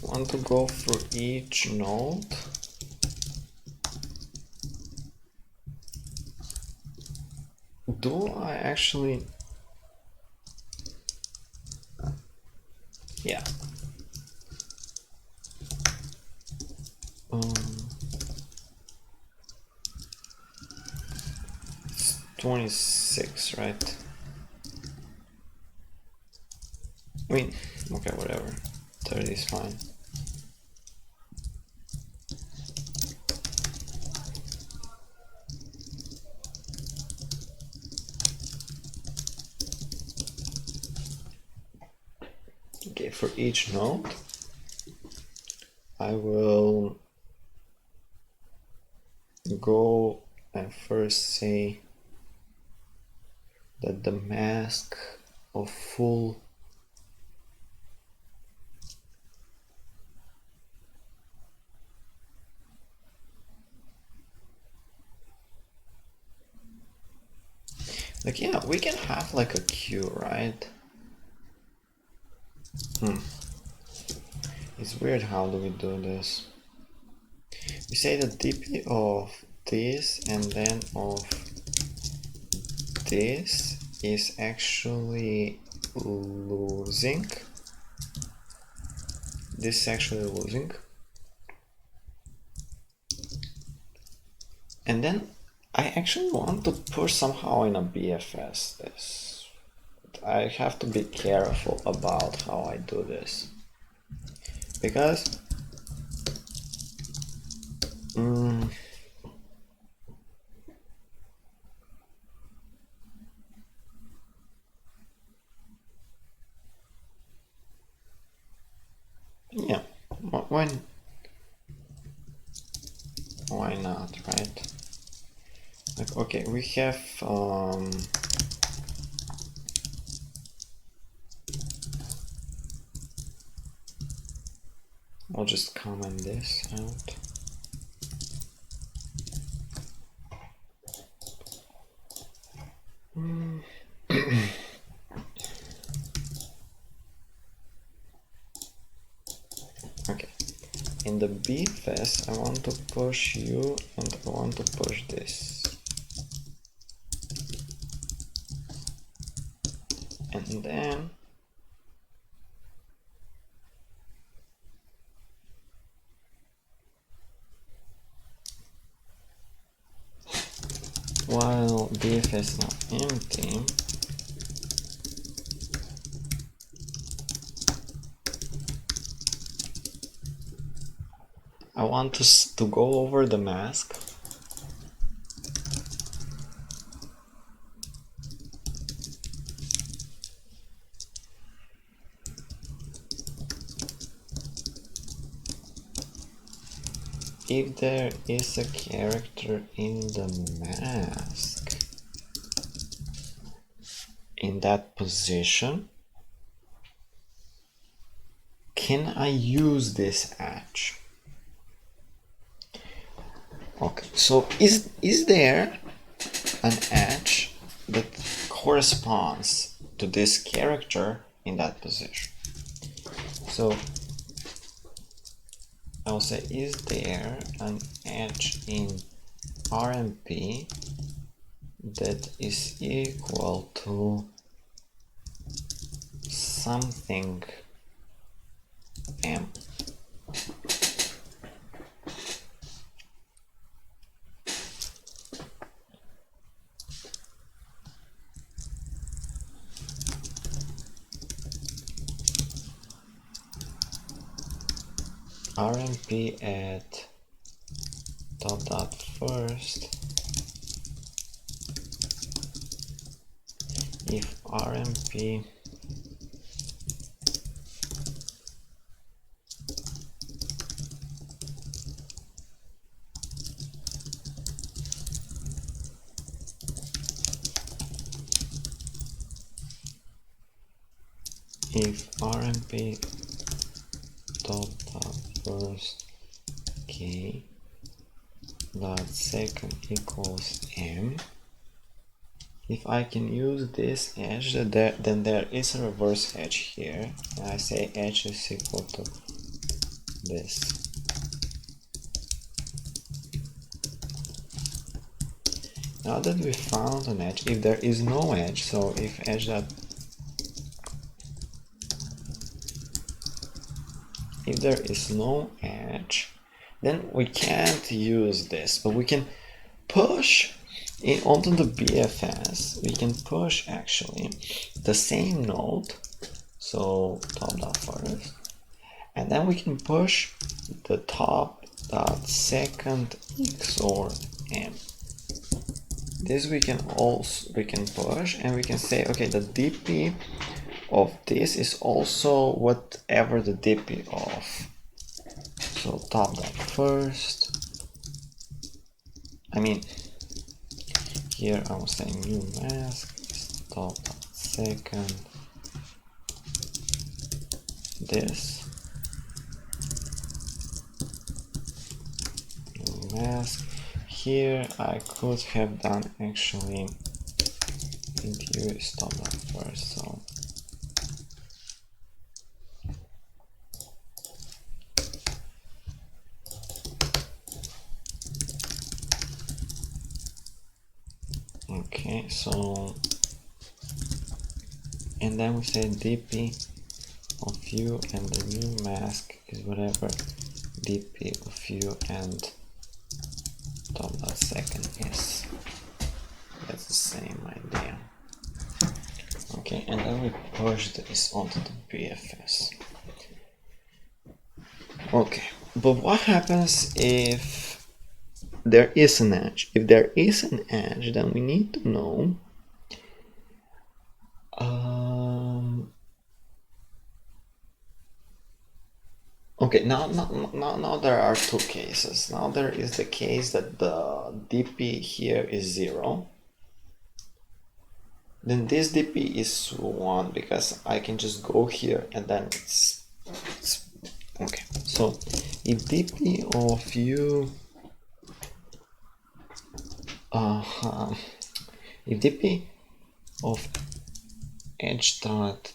I want to go for each node. Do I actually, yeah. 26, right? I mean, okay, whatever. 30 is fine. Okay, for each node, I will go and first say that the mask of full like, yeah, we can have like a queue, right? It's weird, how do we do this? We say the dp of this and then of this is actually losing. This is actually losing. And then I actually want to push somehow in a BFS this. I have to be careful about how I do this. Because yeah, why not, right? Like, okay, we have I'll just comment this out. Okay, in the BFS I want to push you and I want to push this. And then while BFS is not empty, I want to go over the mask if there is a character in the mask in that position. Can I use this edge? Okay, so is there an edge that corresponds to this character in that position? So I'll say, is there an edge in RMP that is equal to something M? RMP at dot first if RMP dot first k dot second equals M. If I can use this edge, then there is a reverse edge here, and I say edge is equal to this. Now that we found an edge, if there is no edge, so if if there is no edge, then we can't use this, but we can push it onto the BFS. We can push actually the same node, so top dot first, and then we can push the top dot second XOR M. This we can push, and we can say, okay, the DP of this is also whatever the DP of. So top dot first. I mean, here I will say new mask is top dot second. This new mask. Here I could have done actually into stop dot first. So okay, so and then we say DP of you, and the new mask is whatever DP of you and top dot second is. That's the same idea. Okay, and then we push this onto the BFS. Okay, but what happens if there is an edge? If there is an edge, then we need to know okay, now there are two cases. Now there is the case that the DP here is 0. Then this DP is 1 because I can just go here and then it's okay. So if DP of you if DP of edge dot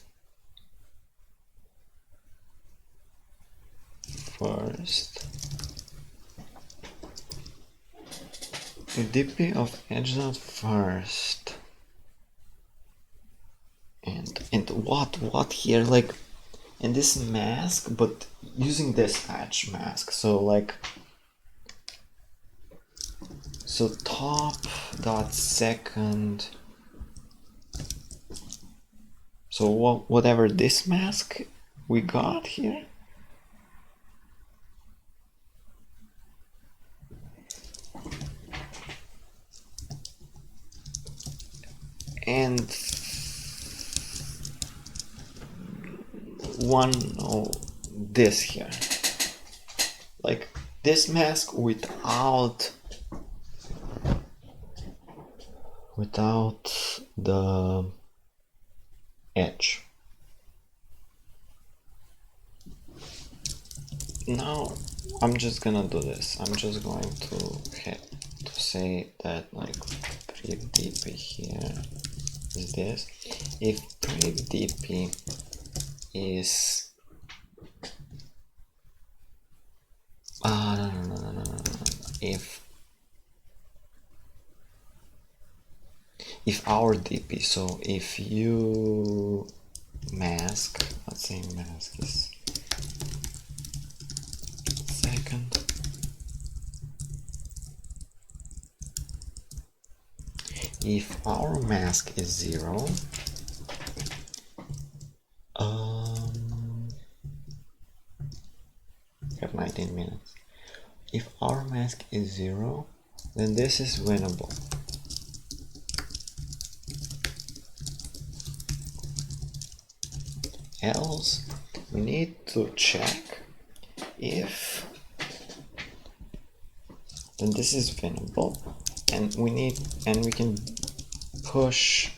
first, if DP of edge dot first, and what here, like in this mask, but using this edge mask, so like, so top dot second, so whatever this mask we got here, and one this here, like this mask without the edge. Now I'm just gonna do this. I'm just going to say that like pref dp here is this. If pref dp is no. If our dp, so if you mask, let's say mask is second, if our mask is 0, we have 19 minutes. If our mask is 0, then this is winnable. Else, we need to check if then this is winnable, and we can push.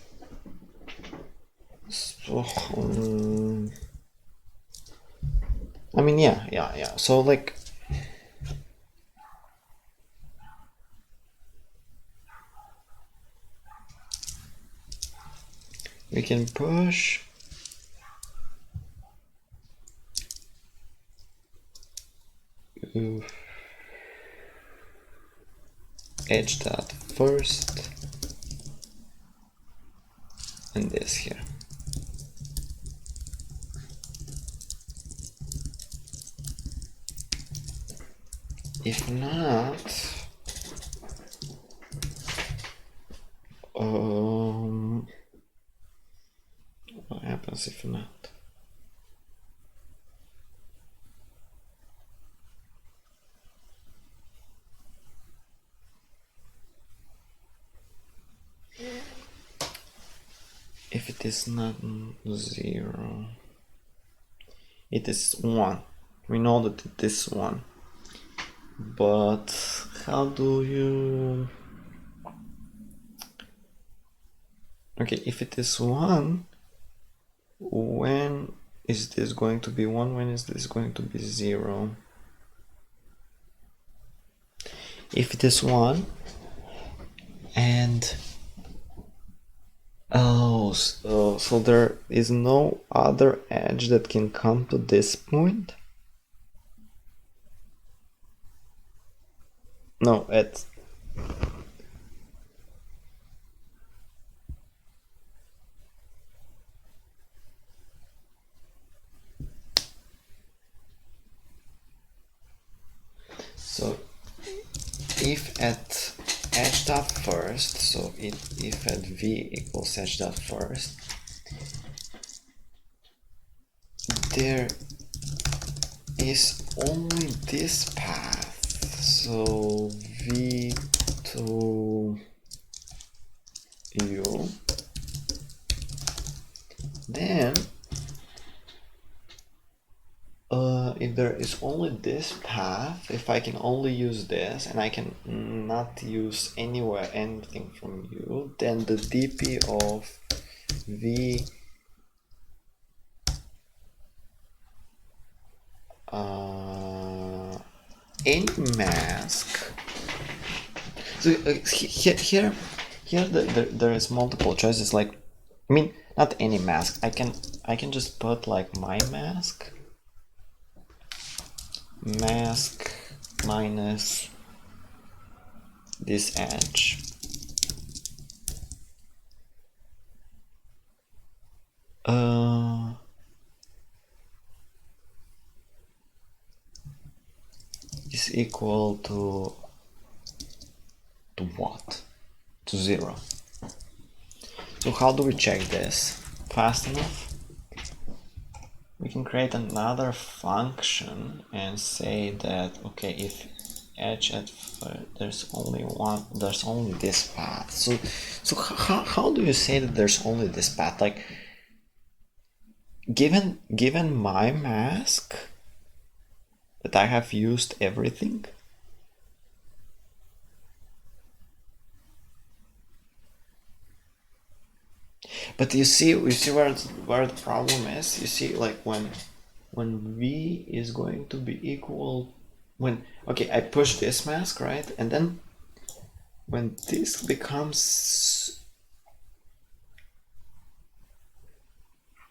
So, I mean, yeah. So like, we can push edge dot first and this here. If not, what happens if not? If it is not 0, it is 1. We know that it is 1. But how do you... Okay, if it is 1, when is this going to be 1? When is this going to be 0? If it is 1 and so there is no other edge that can come to this point? No, so if at edge dot first, so if at v equals edge dot first, there is only this path, so v to u, then if there is only this path, if I can only use this and I can not use anywhere anything from u, then the dp of v any mask. So here there is multiple choices. Like, I mean, not any mask. I can just put like my mask minus this edge. Is equal to what? To 0. So how do we check this? Fast enough? We can create another function and say that, okay, if edge at there's only this path. So how do you say that there's only this path? Like, given my mask, that I have used everything? But you see where the problem is. You see, like when v is going to be equal when, okay, I push this mask, right? And then when this becomes,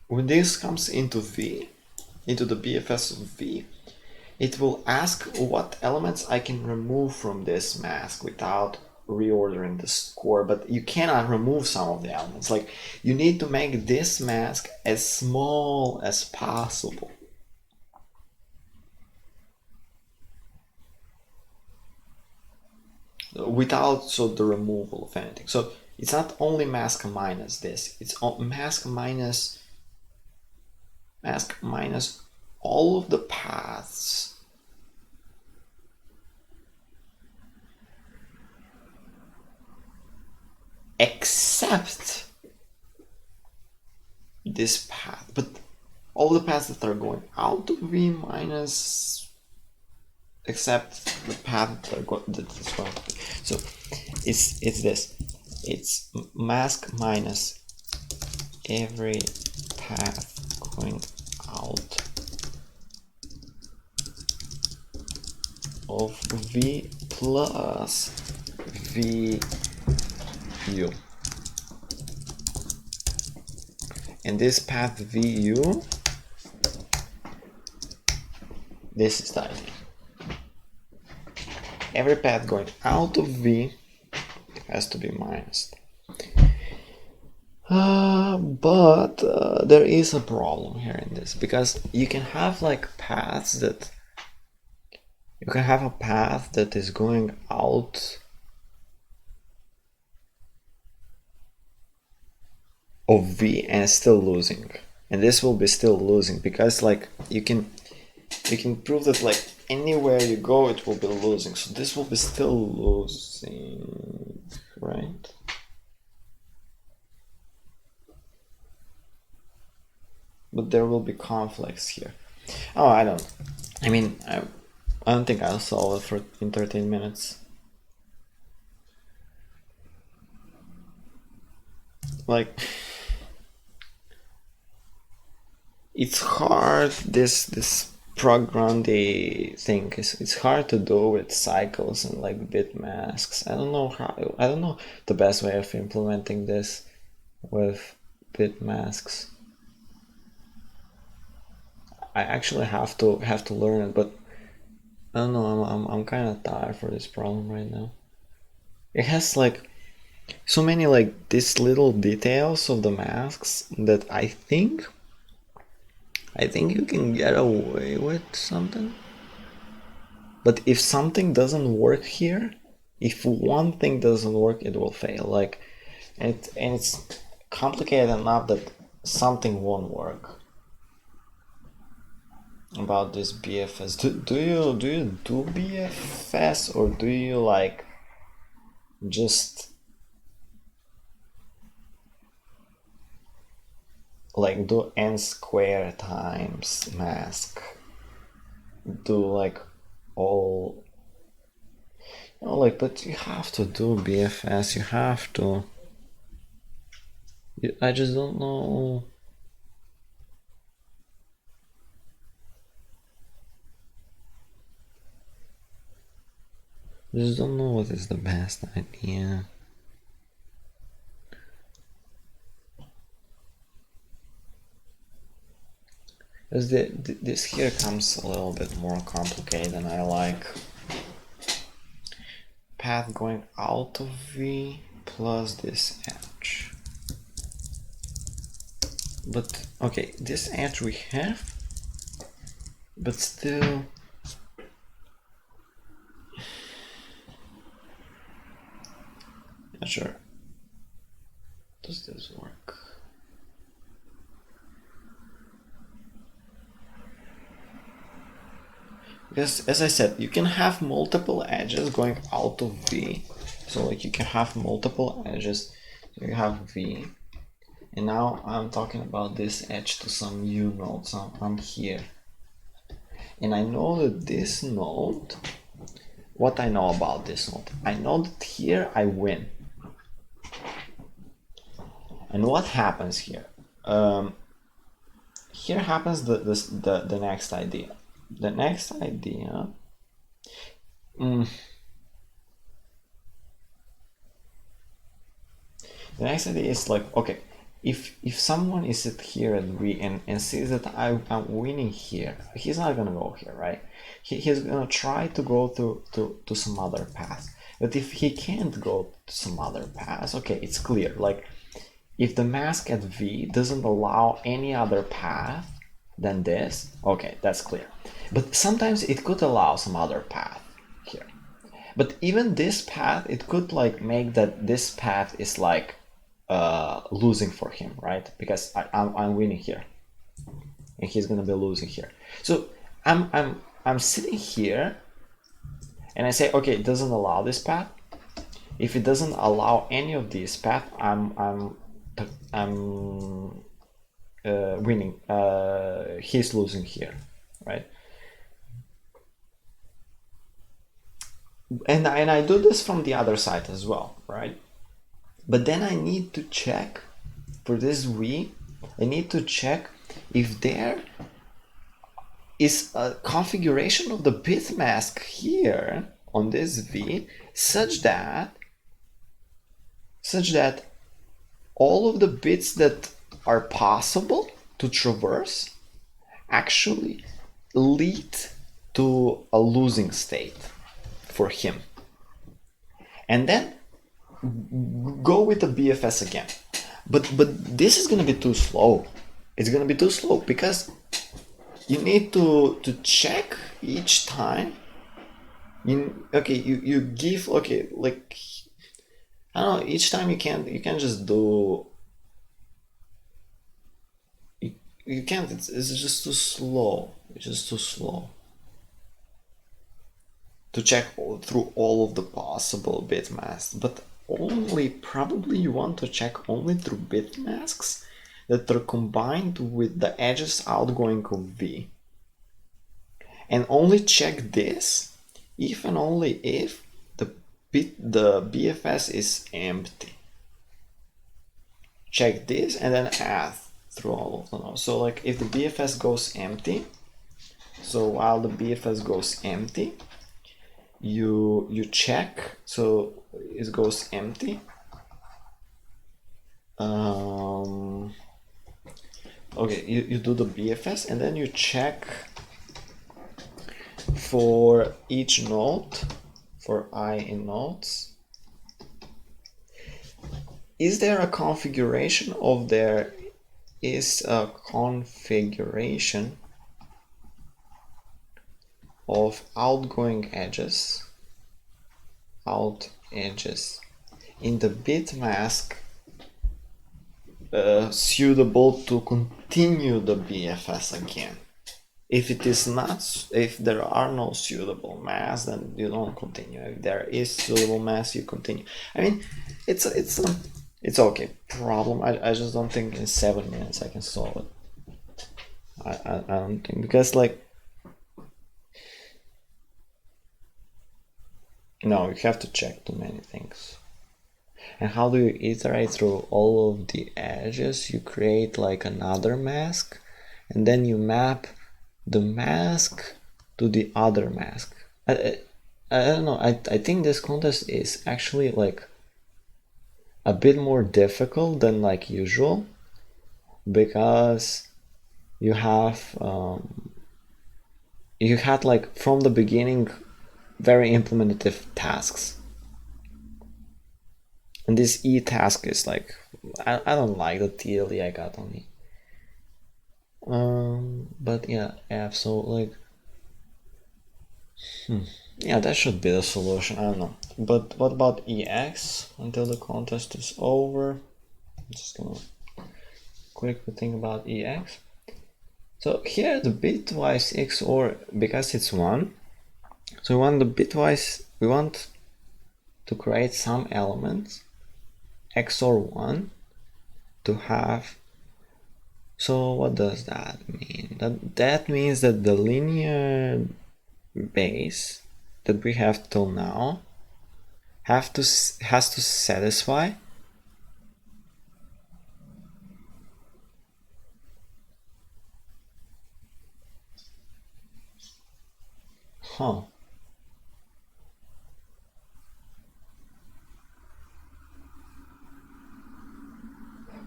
when this comes into V, into the BFS of V, it will ask what elements I can remove from this mask without reordering the score, but you cannot remove some of the elements. Like, you need to make this mask as small as possible. Without the removal of anything. So it's not only mask minus this, it's mask minus all of the paths except this path, but all the paths that are going out of V minus, except the path that is going to V. So it's this. It's mask minus every path going out of V plus VU. And this path VU, this is the idea. Every path going out of V has to be minus. But there is a problem here in this, because you can have like paths that, you can have a path that is going out of V and still losing, and this will be still losing, because like you can prove that like anywhere you go it will be losing, so this will be still losing, right? But there will be conflicts here. Oh, I don't think I'll solve it in 13 minutes. Like, it's hard, this prog-grundy thing it's hard to do with cycles and like bit masks. I don't know the best way of implementing this with bit masks. I actually have to learn it, but I don't know, I'm kind of tired for this problem right now. It has like so many like these little details of the masks that I think you can get away with something. But if something doesn't work here, if one thing doesn't work, it will fail. Like, and it's complicated enough that something won't work. About this BFS, do you do BFS, or do you like just like do n square times mask, do like all, you know, like, but you have to do BFS, you have to, I just don't know. I just don't know what is the best idea. Because this here comes a little bit more complicated than I like. Path going out of V plus this edge. But okay, this edge we have, but still not sure. Does this work? Because as I said, you can have multiple edges going out of V. So like you can have multiple edges. So you have V. And now I'm talking about this edge to some U node. So I'm here. And I know that this node, what I know about this node, I know that here I win. And what happens here? Here happens the next idea. The next idea The next idea is like, okay, if someone is at here at V and sees that I'm winning here, he's not gonna go here, right? He's gonna try to go to some other path. But if he can't go to some other path, okay, it's clear. Like, if the mask at V doesn't allow any other path than this, okay, that's clear. But sometimes it could allow some other path here. But even this path, it could like make that this path is like losing for him, right? Because I'm winning here, and he's gonna be losing here. So I'm sitting here, and I say, okay, it doesn't allow this path. If it doesn't allow any of these paths, I'm winning. He's losing here, right? And I do this from the other side as well, right? But then I need to check for this V. I need to check if there is a configuration of the bit mask here on this V such that all of the bits that are possible to traverse actually lead to a losing state for him. And then go with the BFS again. But this is gonna be too slow. It's gonna be too slow because you need to check each time. You give, okay, like, I don't know, each time you can't just do, you can't, it's just too slow. It's just too slow to check through all of the possible bit masks. But only, probably you want to check only through bit masks that are combined with the edges outgoing of V. And only check this if and only if the BFS is empty. Check this and then add through all of them. So like if the BFS goes empty, so while the BFS goes empty, you check, so it goes empty. Okay, you do the BFS and then you check for each node, for I in nodes, is there a configuration of there is a configuration of outgoing edges, in the bit mask suitable to continue the BFS again. If it is not, if there are no suitable masks, then you don't continue. If there is suitable mask, you continue. I mean, it's okay problem. I just don't think in 7 minutes I can solve it. I don't think, because like, no, you have to check too many things. And how do you iterate through all of the edges? You create like another mask, and then you map the mask to the other mask. I don't know. I think this contest is actually like a bit more difficult than like usual, because you have you had like from the beginning very implementative tasks, and this E task is like, I don't like the TLE I got on E. But yeah, F, so like, yeah, that should be the solution. I don't know. But what about EX until the contest is over? I'm just gonna quickly think about EX. So here the bitwise XOR, because it's 1, so we want the bitwise, we want to create some elements XOR 1 to have. So what does that mean? That means that the linear base that we have till now has to satisfy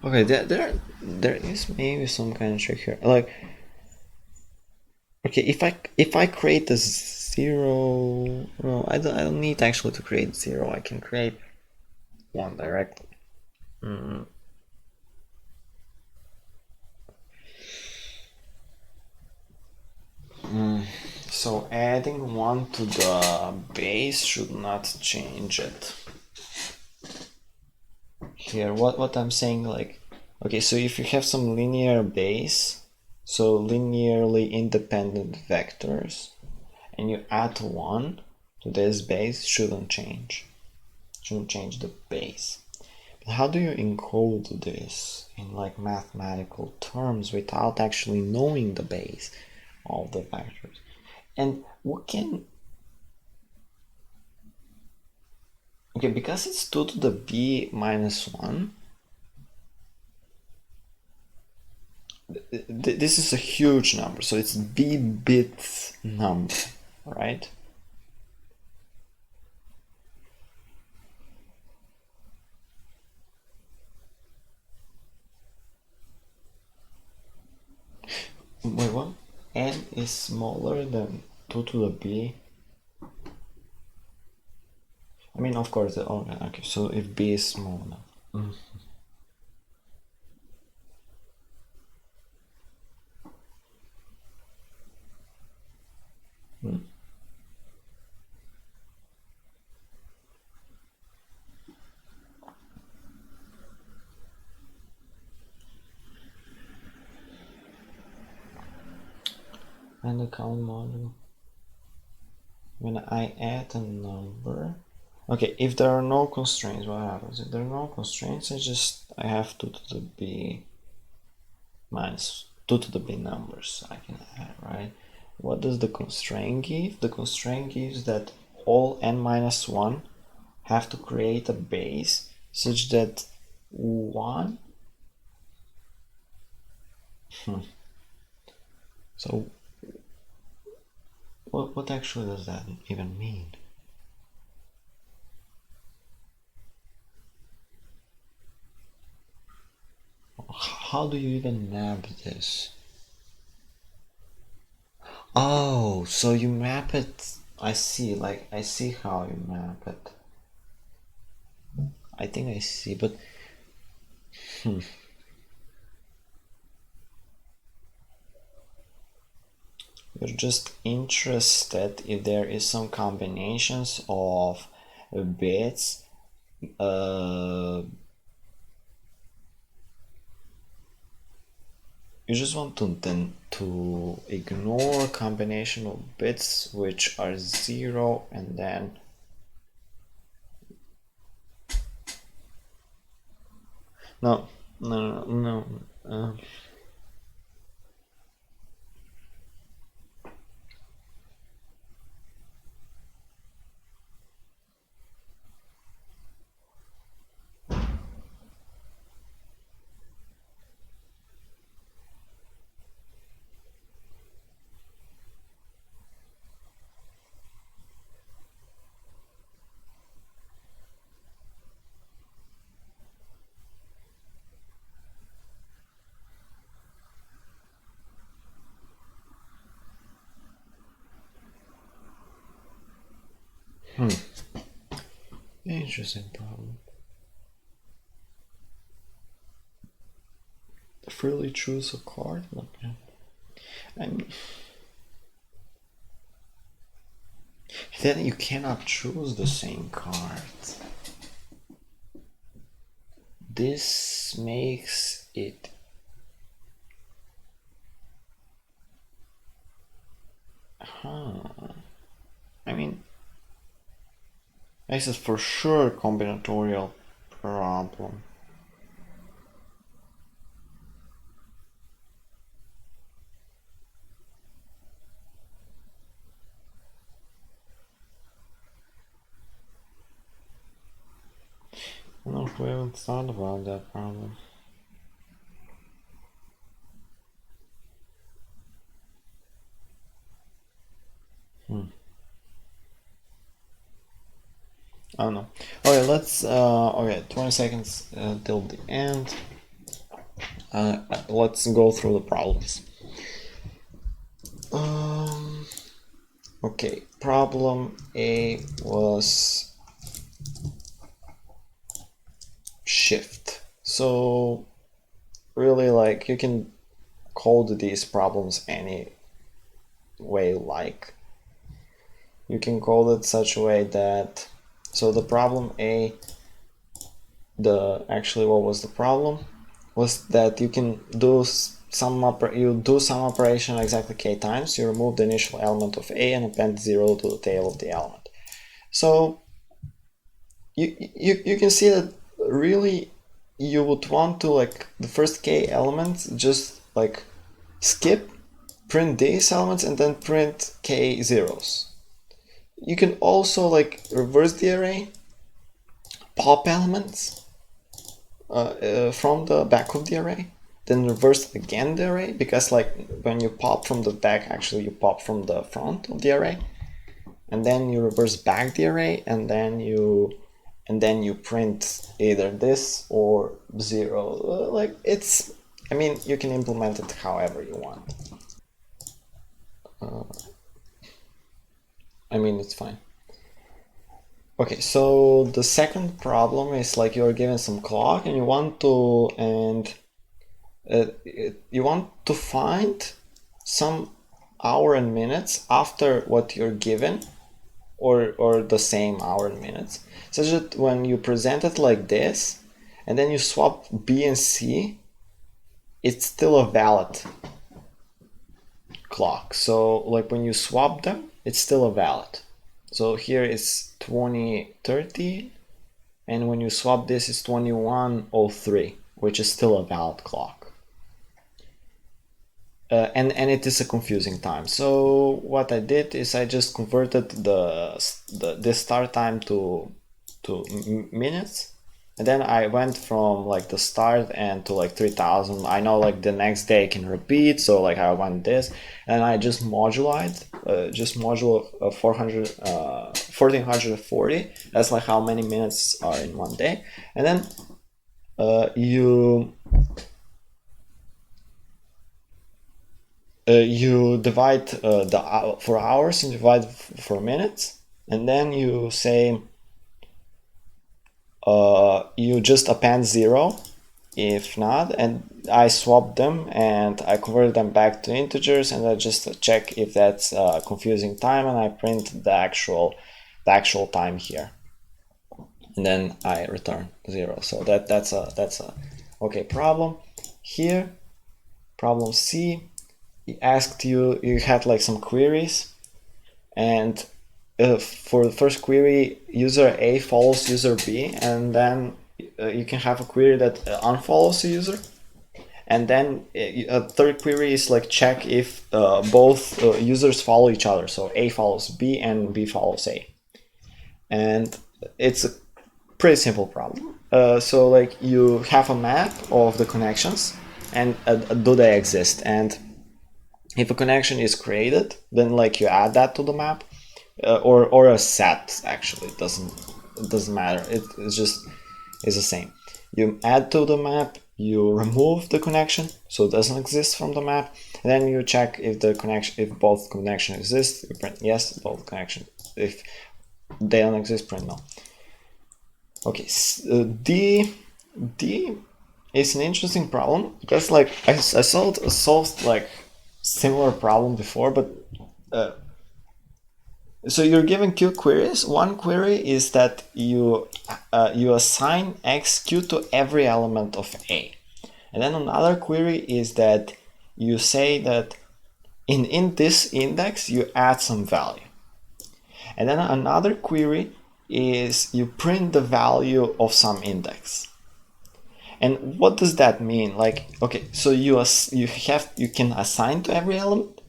Okay, there is maybe some kind of trick here. Like, okay, if I create a zero, no, I don't need actually to create zero. I can create one directly. So adding one to the base should not change it. Here, what I'm saying, like, okay, so if you have some linear base, so linearly independent vectors, and you add one to this base, shouldn't change the base. But how do you encode this in like mathematical terms without actually knowing the base of the vectors? And what can, okay, because it's 2 to the b minus 1, this is a huge number, so it's b-bit number, right? Wait, what? N is smaller than 2 to the b? I mean, of course, okay, so if b is small enough. And the count module. When I add a number, okay, if there are no constraints, what happens? If there are no constraints, I have 2 to the b minus 2 to the b numbers I can add, right? What does the constraint give? The constraint gives that all n minus 1 have to create a base such that 1 so what actually does that even mean? How do you even map this? Oh, so you map it. I see, like, I see how you map it. I think I see, but you're just interested if there is some combinations of bits. You just want to ignore a combination of bits which are 0 and then no. Interesting problem. Freely choose a card? Okay. I mean, then you cannot choose the same card. This makes it I mean, this is for sure a combinatorial problem. I don't know if we haven't thought about that problem. I don't know. Okay, let's okay, 20 seconds till the end. Let's go through the problems. Okay, problem A was shift. So really, like, you can code these problems any way you like. You can code it such a way that, so the problem A, actually what was the problem was that you can do some operation exactly k times. You remove the initial element of A and append 0 to the tail of the element. So you can see that really you would want to, like, the first k elements just like skip, print these elements, and then print k zeros. You can also like reverse the array, pop elements from the back of the array, then reverse again the array, because like when you pop from the back, actually you pop from the front of the array, and then you reverse back the array, and then you print either this or 0. Like, it's, I mean, you can implement it however you want. I mean, it's fine. Okay, so the second problem is like you're given some clock and you want to find some hour and minutes after what you're given, or the same hour and minutes, such that when you present it like this and then you swap B and C, it's still a valid clock. So like when you swap them, it's still a valid. So here it's 2030, and when you swap this, it's 2103, which is still a valid clock. And it is a confusing time. So what I did is I just converted the start time to minutes, and then I went from like the start and to like 3000. I know like the next day can repeat, so like I went this, and I just modulo 1440. That's like how many minutes are in one day, and then you divide for hours and divide for minutes, and then you say you just append 0 if not, and I swap them and I convert them back to integers, and I just check if that's a confusing time, and I print the actual time here, and then I return 0. So that's a okay problem. Here, problem C, it asked you had like some queries, and for the first query, user A follows user B, and then you can have a query that unfollows the user, and then a third query is like check if both users follow each other, so A follows B and B follows A. And it's a pretty simple problem. So like you have a map of the connections, and do they exist, and if a connection is created, then like you add that to the map, or a set, actually. It doesn't matter. It's just the same. You add to the map, you remove the connection, so it doesn't exist from the map, and then you check if both connection exist, you print yes, both connection. If they don't exist, print no. Okay, D is an interesting problem, because like I solved like similar problem before, but so you're given Q queries. One query is that you assign XQ to every element of A, and then another query is that you say that in this index you add some value, and then another query is you print the value of some index. And what does that mean? Like, okay, so you can assign to every element,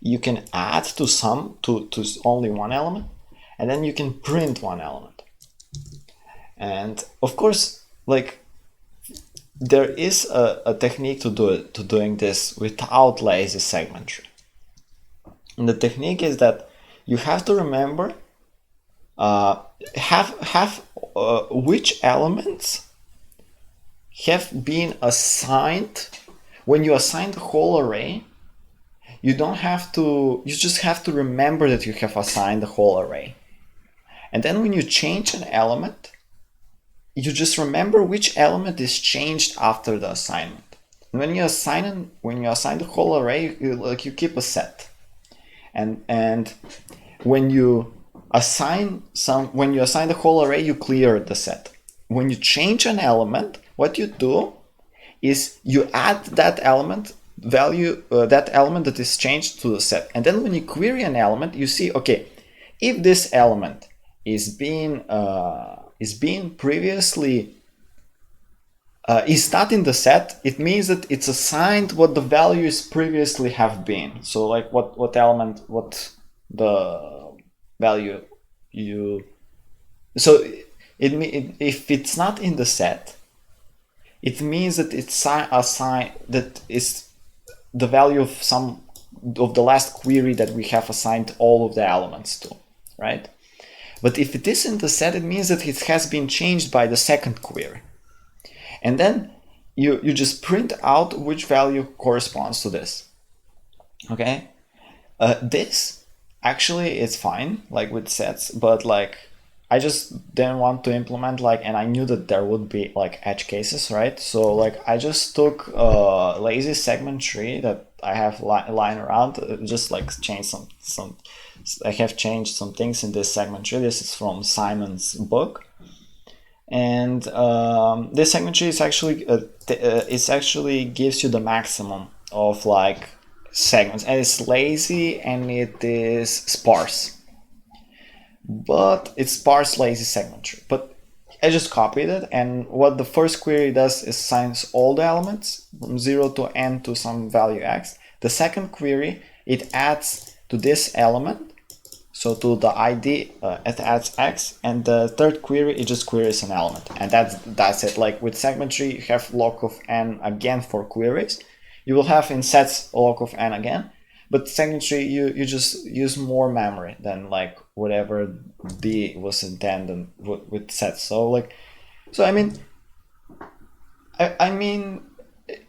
you can add to some to only one element, and then you can print one element. And of course, like, there is a technique to doing this without lazy segment tree. And the technique is that you have to remember which elements have been assigned when you assign the whole array, you just have to remember that you have assigned the whole array. And then when you change an element, you just remember which element is changed after the assignment. And when you assign the whole array, you keep a set. And when you assign the whole array, you clear the set. When you change an element, what you do is you add that element value, that element that is changed to the set. And then when you query an element, you see, okay, if this element is being previously is not in the set, it means that it's assigned what the values previously have been. So like what the value you, so if it's not in the set, it means that it's assigned, that is the value of some of the last query that we have assigned all of the elements to, right? But if it is in the set, it means that it has been changed by the second query. And then you just print out which value corresponds to this. Okay? This actually is fine, like with sets, but like I just didn't want to implement and I knew that there would be like edge cases, right? So like I just took a lazy segment tree that I have lying around, just like change some. I have changed some things in this segment tree. This is from Simon's book, and this segment tree is actually it actually gives you the maximum of like segments, and it's lazy and it is sparse. But it's sparse lazy segment tree. But I just copied it, and what the first query does is assigns all the elements from 0 to n to some value x. The second query, it adds to this element, so to the ID, it adds x, and the third query, it just queries an element, and that's it. Like with segment tree, you have log of n again for queries. You will have in sets log of n again, but segment tree, you just use more memory than like whatever D was intended with sets. So I mean,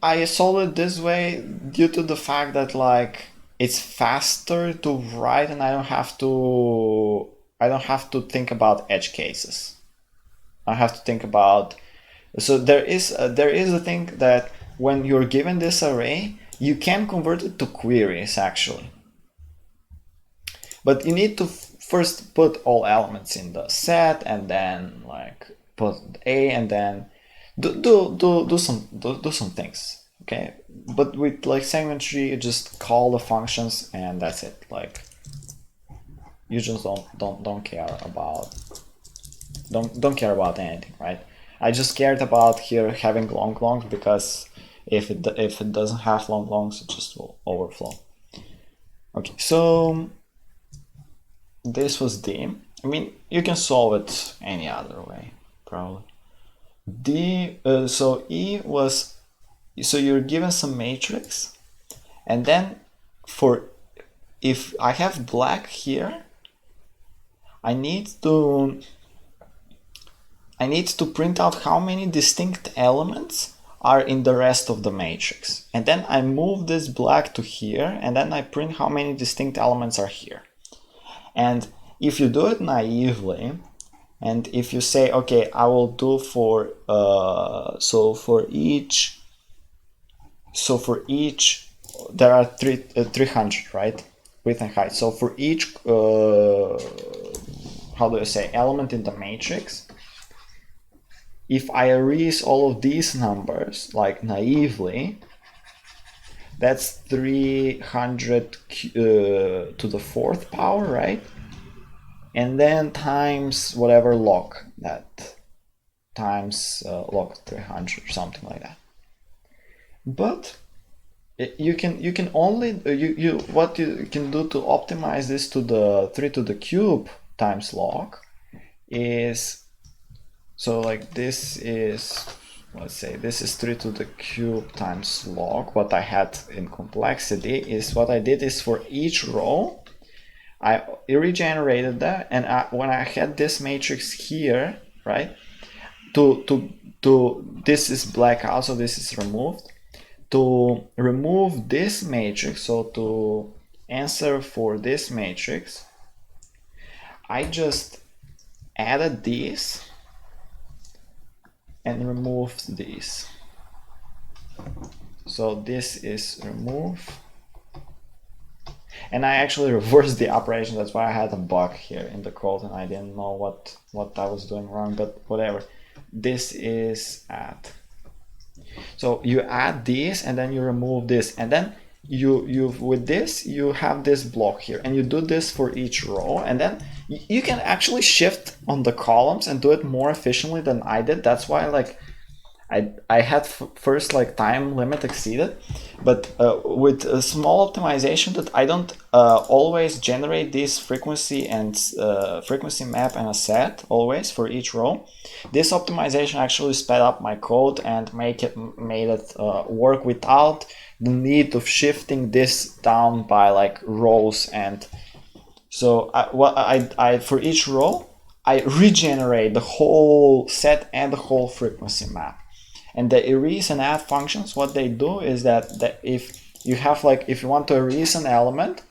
I solved it this way due to the fact that like it's faster to write, and I don't have to think about edge cases. I have to think about, so there is a thing that when you're given this array, you can convert it to queries actually, but you need to first put all elements in the set, and then like put A, and then do some things. Okay, but with like segment tree, you just call the functions and that's it. Like you just don't care about anything, right? I just cared about here having long longs, because if it doesn't have long longs, it just will overflow. Okay, so this was D. I mean, you can solve it any other way, probably. D, so E was, so you're given some matrix, and then if I have black here, I need to print out how many distinct elements are in the rest of the matrix. And then I move this black to here, and then I print how many distinct elements are here. And if you do it naively, and if you say, okay, I will do for each, there are 300, right? Width and height. So for each, how do I say, element in the matrix, if I erase all of these numbers, like naively, that's 300 to the 4th power, right? And then times whatever log, that times log 300 or something like that. But you can only what you can do to optimize this to the 3 to the cube times log is, so like this is, let's say this is 3 to the cube times log. What I had in complexity is, what I did is for each row I regenerated that, and when I had this matrix here, right, to this is black out, so this is removed. to remove this matrix, so to answer for this matrix, I just added these and removed these. So this is removed. And I actually reversed the operation. That's why I had a bug here in the code and I didn't know what I was doing wrong, but whatever. This is add. So you add this and then you remove this, and then you with this you have this block here, and you do this for each row, and then you can actually shift on the columns and do it more efficiently than I did. That's why like I had first like time limit exceeded, but with a small optimization that I don't always generate this frequency and frequency map and a set always for each row. This optimization actually sped up my code and made it work without the need of shifting this down by like rows. And so I for each row I regenerate the whole set and the whole frequency map. And the erase and add functions, what they do is that if you have like, if you want to erase an element,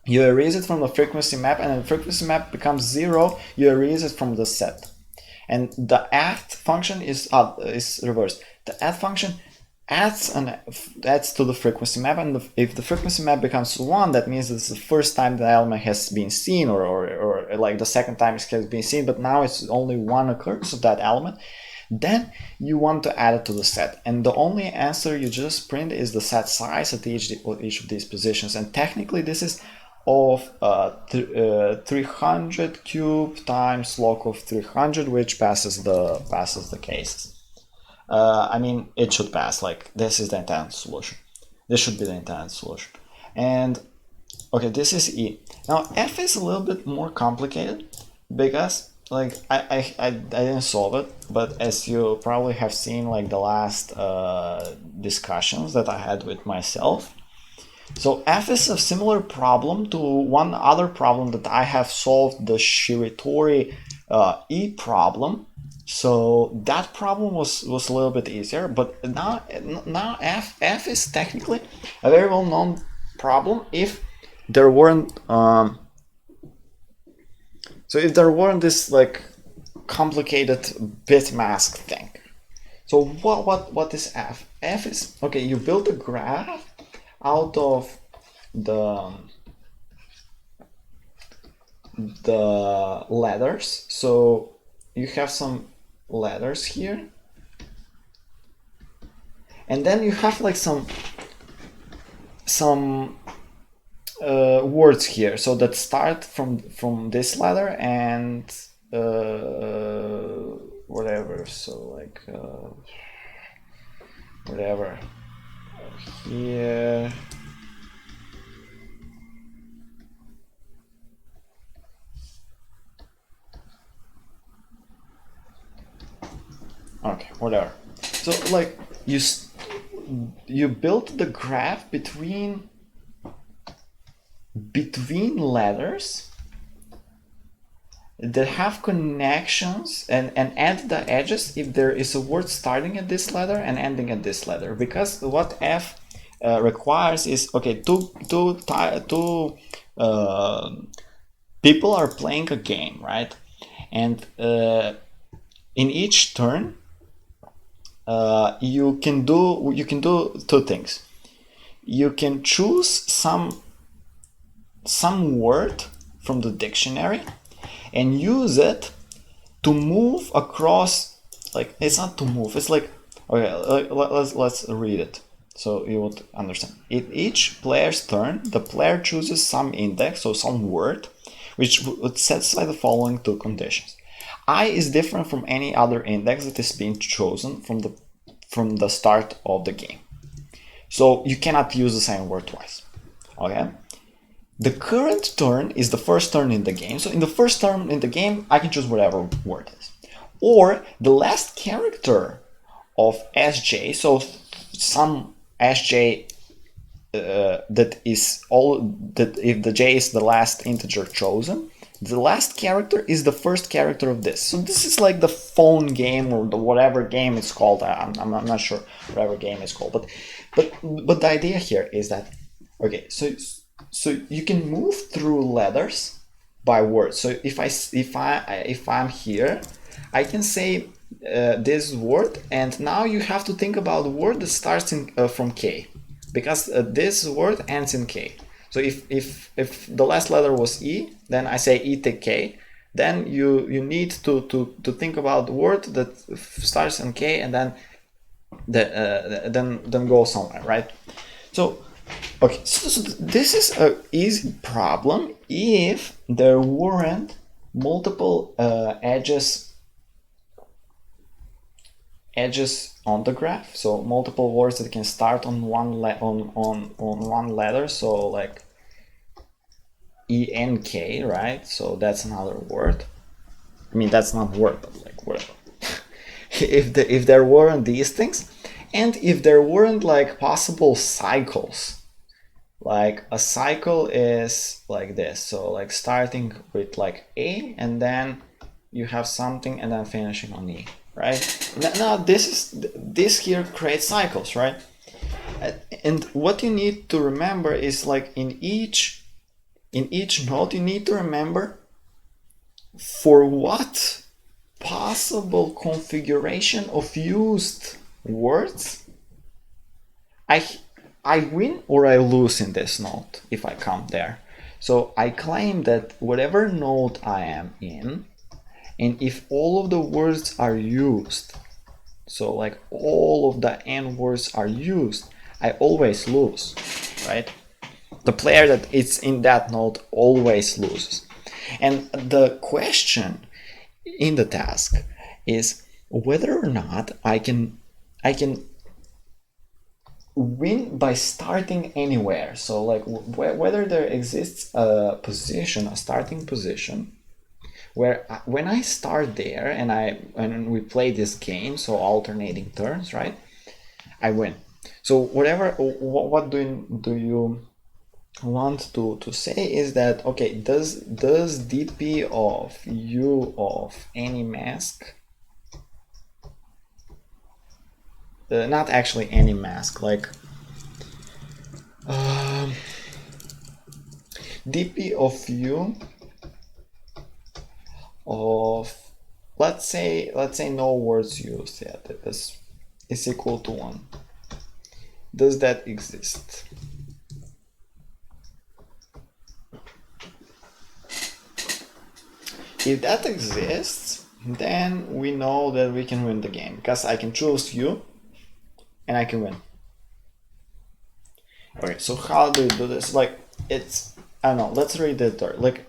you erase it from the frequency map, and then the frequency map becomes 0, you erase it from the set. And the add function is reversed. The add function adds to the frequency map, and if the frequency map becomes 1, that means it's the first time the element has been seen, or like the second time it has been seen, but now it's only one occurrence of that element. Then you want to add it to the set, and the only answer you just print is the set size at each of these positions. And technically this is of 300 cube times log of 300, which passes the cases. I mean, it should pass. Like, this is the intended solution. This should be the intended solution. And okay, this is E. Now F is a little bit more complicated because like I didn't solve it, but as you probably have seen like the last discussions that I had with myself. So F is a similar problem to one other problem that I have solved, the Shiratori E problem. So that problem was a little bit easier, but now F is technically a very well known problem if there weren't so if there weren't this like complicated bit mask thing. So what is F? F is, okay, you build a graph out of the letters. So you have some letters here, and then you have like some words here, so that start from this letter and whatever. So like whatever here. Okay, whatever. So like you built the graph between letters that have connections, and add the edges if there is a word starting at this letter and ending at this letter. Because what F requires is, okay, two people are playing a game, right? And in each turn you can do two things. You can choose some word from the dictionary and use it to move across, like, it's not to move, it's like, okay, let's read it so you would understand. In each player's turn, the player chooses some index, so some word, which would satisfy the following two conditions. I is different from any other index that is being chosen from the start of the game. So you cannot use the same word twice. Okay? The current turn is the first turn in the game. So in the first turn in the game, I can choose whatever word it is. Or the last character of SJ, so some SJ that is all, that if the J is the last integer chosen, the last character is the first character of this. So this is like the phone game or the whatever game it's called. I'm not sure whatever game it's called, but but the idea here is that, okay, so you can move through letters by words. So if I'm here, I can say this word, and now you have to think about a word that starts in from K, because this word ends in K. So if the last letter was E, then I say E to K. Then you need to think about the word that starts in K, and then then go somewhere, right? So okay, so this is an easy problem if there weren't multiple edges on the graph. So multiple words that can start on one one letter. So like ENK, right? So that's another word. I mean, that's not a word, but like whatever. if there weren't these things, and if there weren't like possible cycles, like a cycle is like this. So like starting with like A, and then you have something, and then finishing on E, right? Now this here creates cycles, right? And what you need to remember is like in each node, you need to remember for what possible configuration of used words I win or I lose in this node if I come there. So I claim that whatever node I am in, and if all of the words are used, so like all of the n words are used, I always lose, right? The player that is in that node always loses. And the question in the task is whether or not I can win by starting anywhere. So like whether there exists a position, a starting position, where when I start there and we play this game, so alternating turns, right, I win. So whatever, what do you want to say is that, okay, does dp of u of any mask, not actually any mask, like dp of u of, let's say no words used yet, is equal to 1. Does that exist? If that exists, then we know that we can win the game, because I can choose u and I can win. Okay, so how do you do this? Like, it's, I don't know, let's read it there. Like,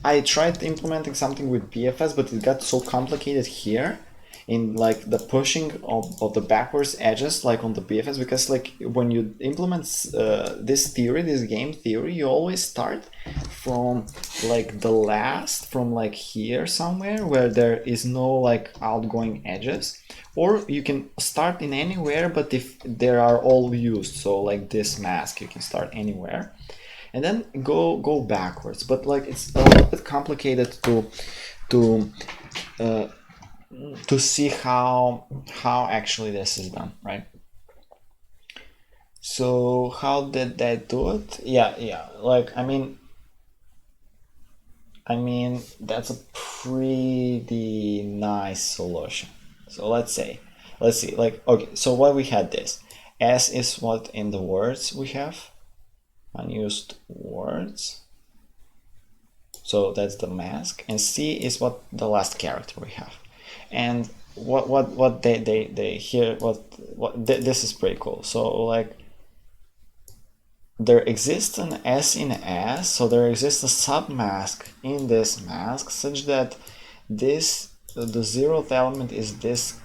I tried implementing something with BFS, but it got so complicated here in like the pushing of the backwards edges, like on the BFS, because like when you implement this game theory, you always start from like the last, from like here somewhere where there is no like outgoing edges, or you can start in anywhere, but if they are all used, so like this mask, you can start anywhere and then go backwards. But like it's a little bit complicated to see how actually this is done, right? So how did they do it? Yeah, like I mean that's a pretty nice solution. So let's see, like, okay, so what we had, this S is what in the words we have, unused words, so that's the mask, and C is what the last character we have. And what they here, this is pretty cool. So like there exists an S in S, so there exists a submask in this mask such that this, the zeroth element is this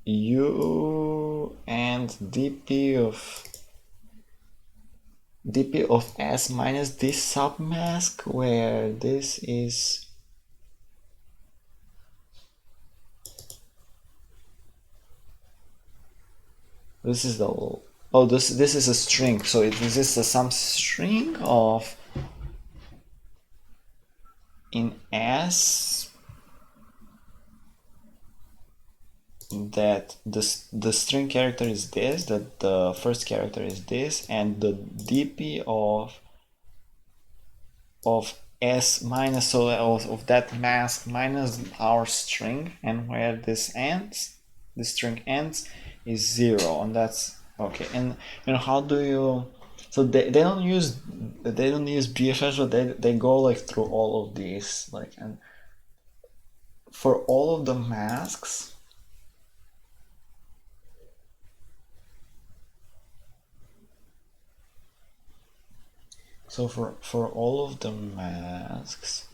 U, and dp of S minus this submask, where this is, this is the, oh, this is a string, so it exists some string of in S that the string character is this, that the first character is this, and the DP of s minus, so of that mask minus our string, and where this ends, the string ends, is 0, and that's okay. And how do you, so they don't use BFS, but they go like through all of these, like, and for all of the masks, so for all of the masks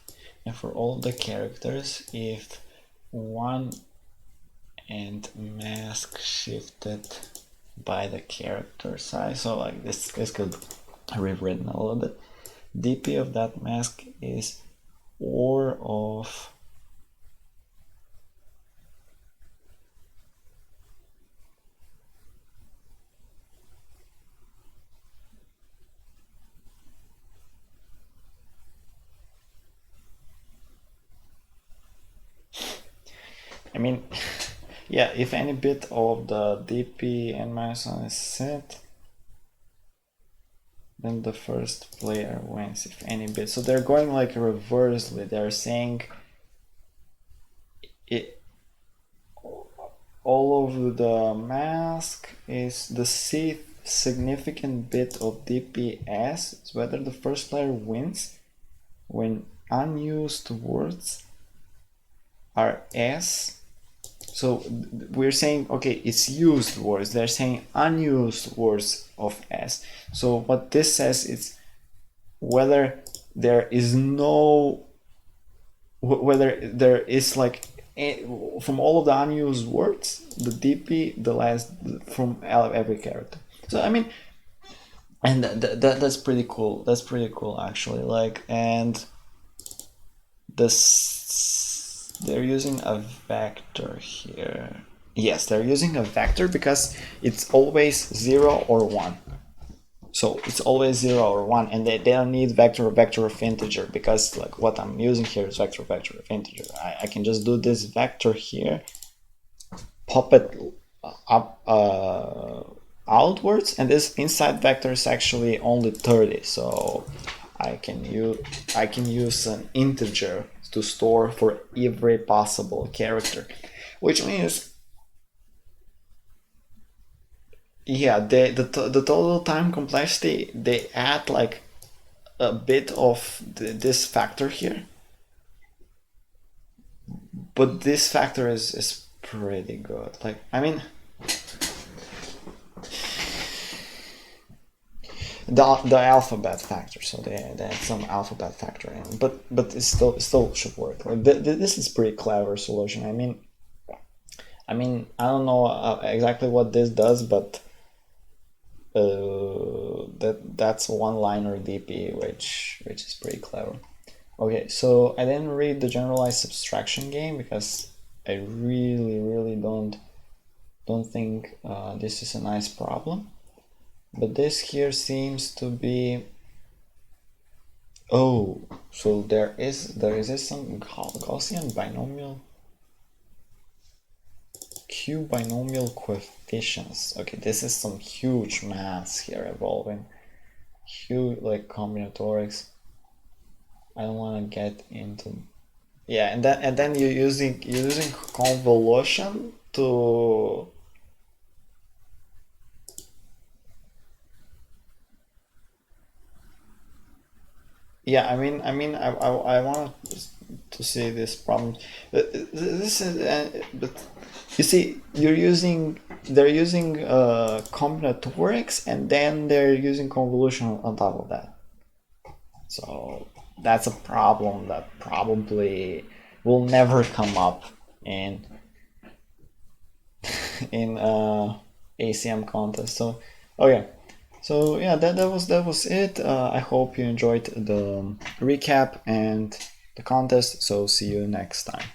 and for all of the characters, if one and mask shifted by the character size, so like this could rewritten a little bit, DP of that mask is or of I mean, yeah, if any bit of the DP and minus 1 is set, then the first player wins if any bit. So they're going like reversely. They're saying it, all of the mask is the significant bit of DPS is whether the first player wins when unused words are S. So we're saying, okay, it's used words. They're saying unused words of S. So what this says is whether there is like from all of the unused words, the DP, the last from every character. So I mean, and that's pretty cool. That's pretty cool actually. Like, and this, they're using a vector here. Yes, they're using a vector because it's always 0 or 1. So it's always 0 or 1, and they don't need vector of integer, because like what I'm using here is vector of integer. I can just do this vector here, pop it up outwards, and this inside vector is actually only 30. So I can use an integer to store for every possible character, which means, yeah, the total time complexity, they add like a bit of this factor here, but this factor is pretty good. Like, I mean, the alphabet factor, so they add some alphabet factor in, but it still should work. Like, this is pretty clever solution. I mean, I don't know exactly what this does, but that's one-liner DP, which is pretty clever. Okay, so I didn't read the generalized abstraction game because I really don't think this is a nice problem. But this here seems to be, oh, so there is some Gaussian binomial, Q binomial coefficients. Okay, this is some huge maths here evolving, huge, like combinatorics. I don't want to get into, yeah, and then you're using convolution to, yeah, I want to see this problem. This is, but you see, they're using combinatorics, and then they're using convolution on top of that. So that's a problem that probably will never come up in ACM contest. So, oh yeah. So yeah, that was it. I hope you enjoyed the recap and the contest. So see you next time.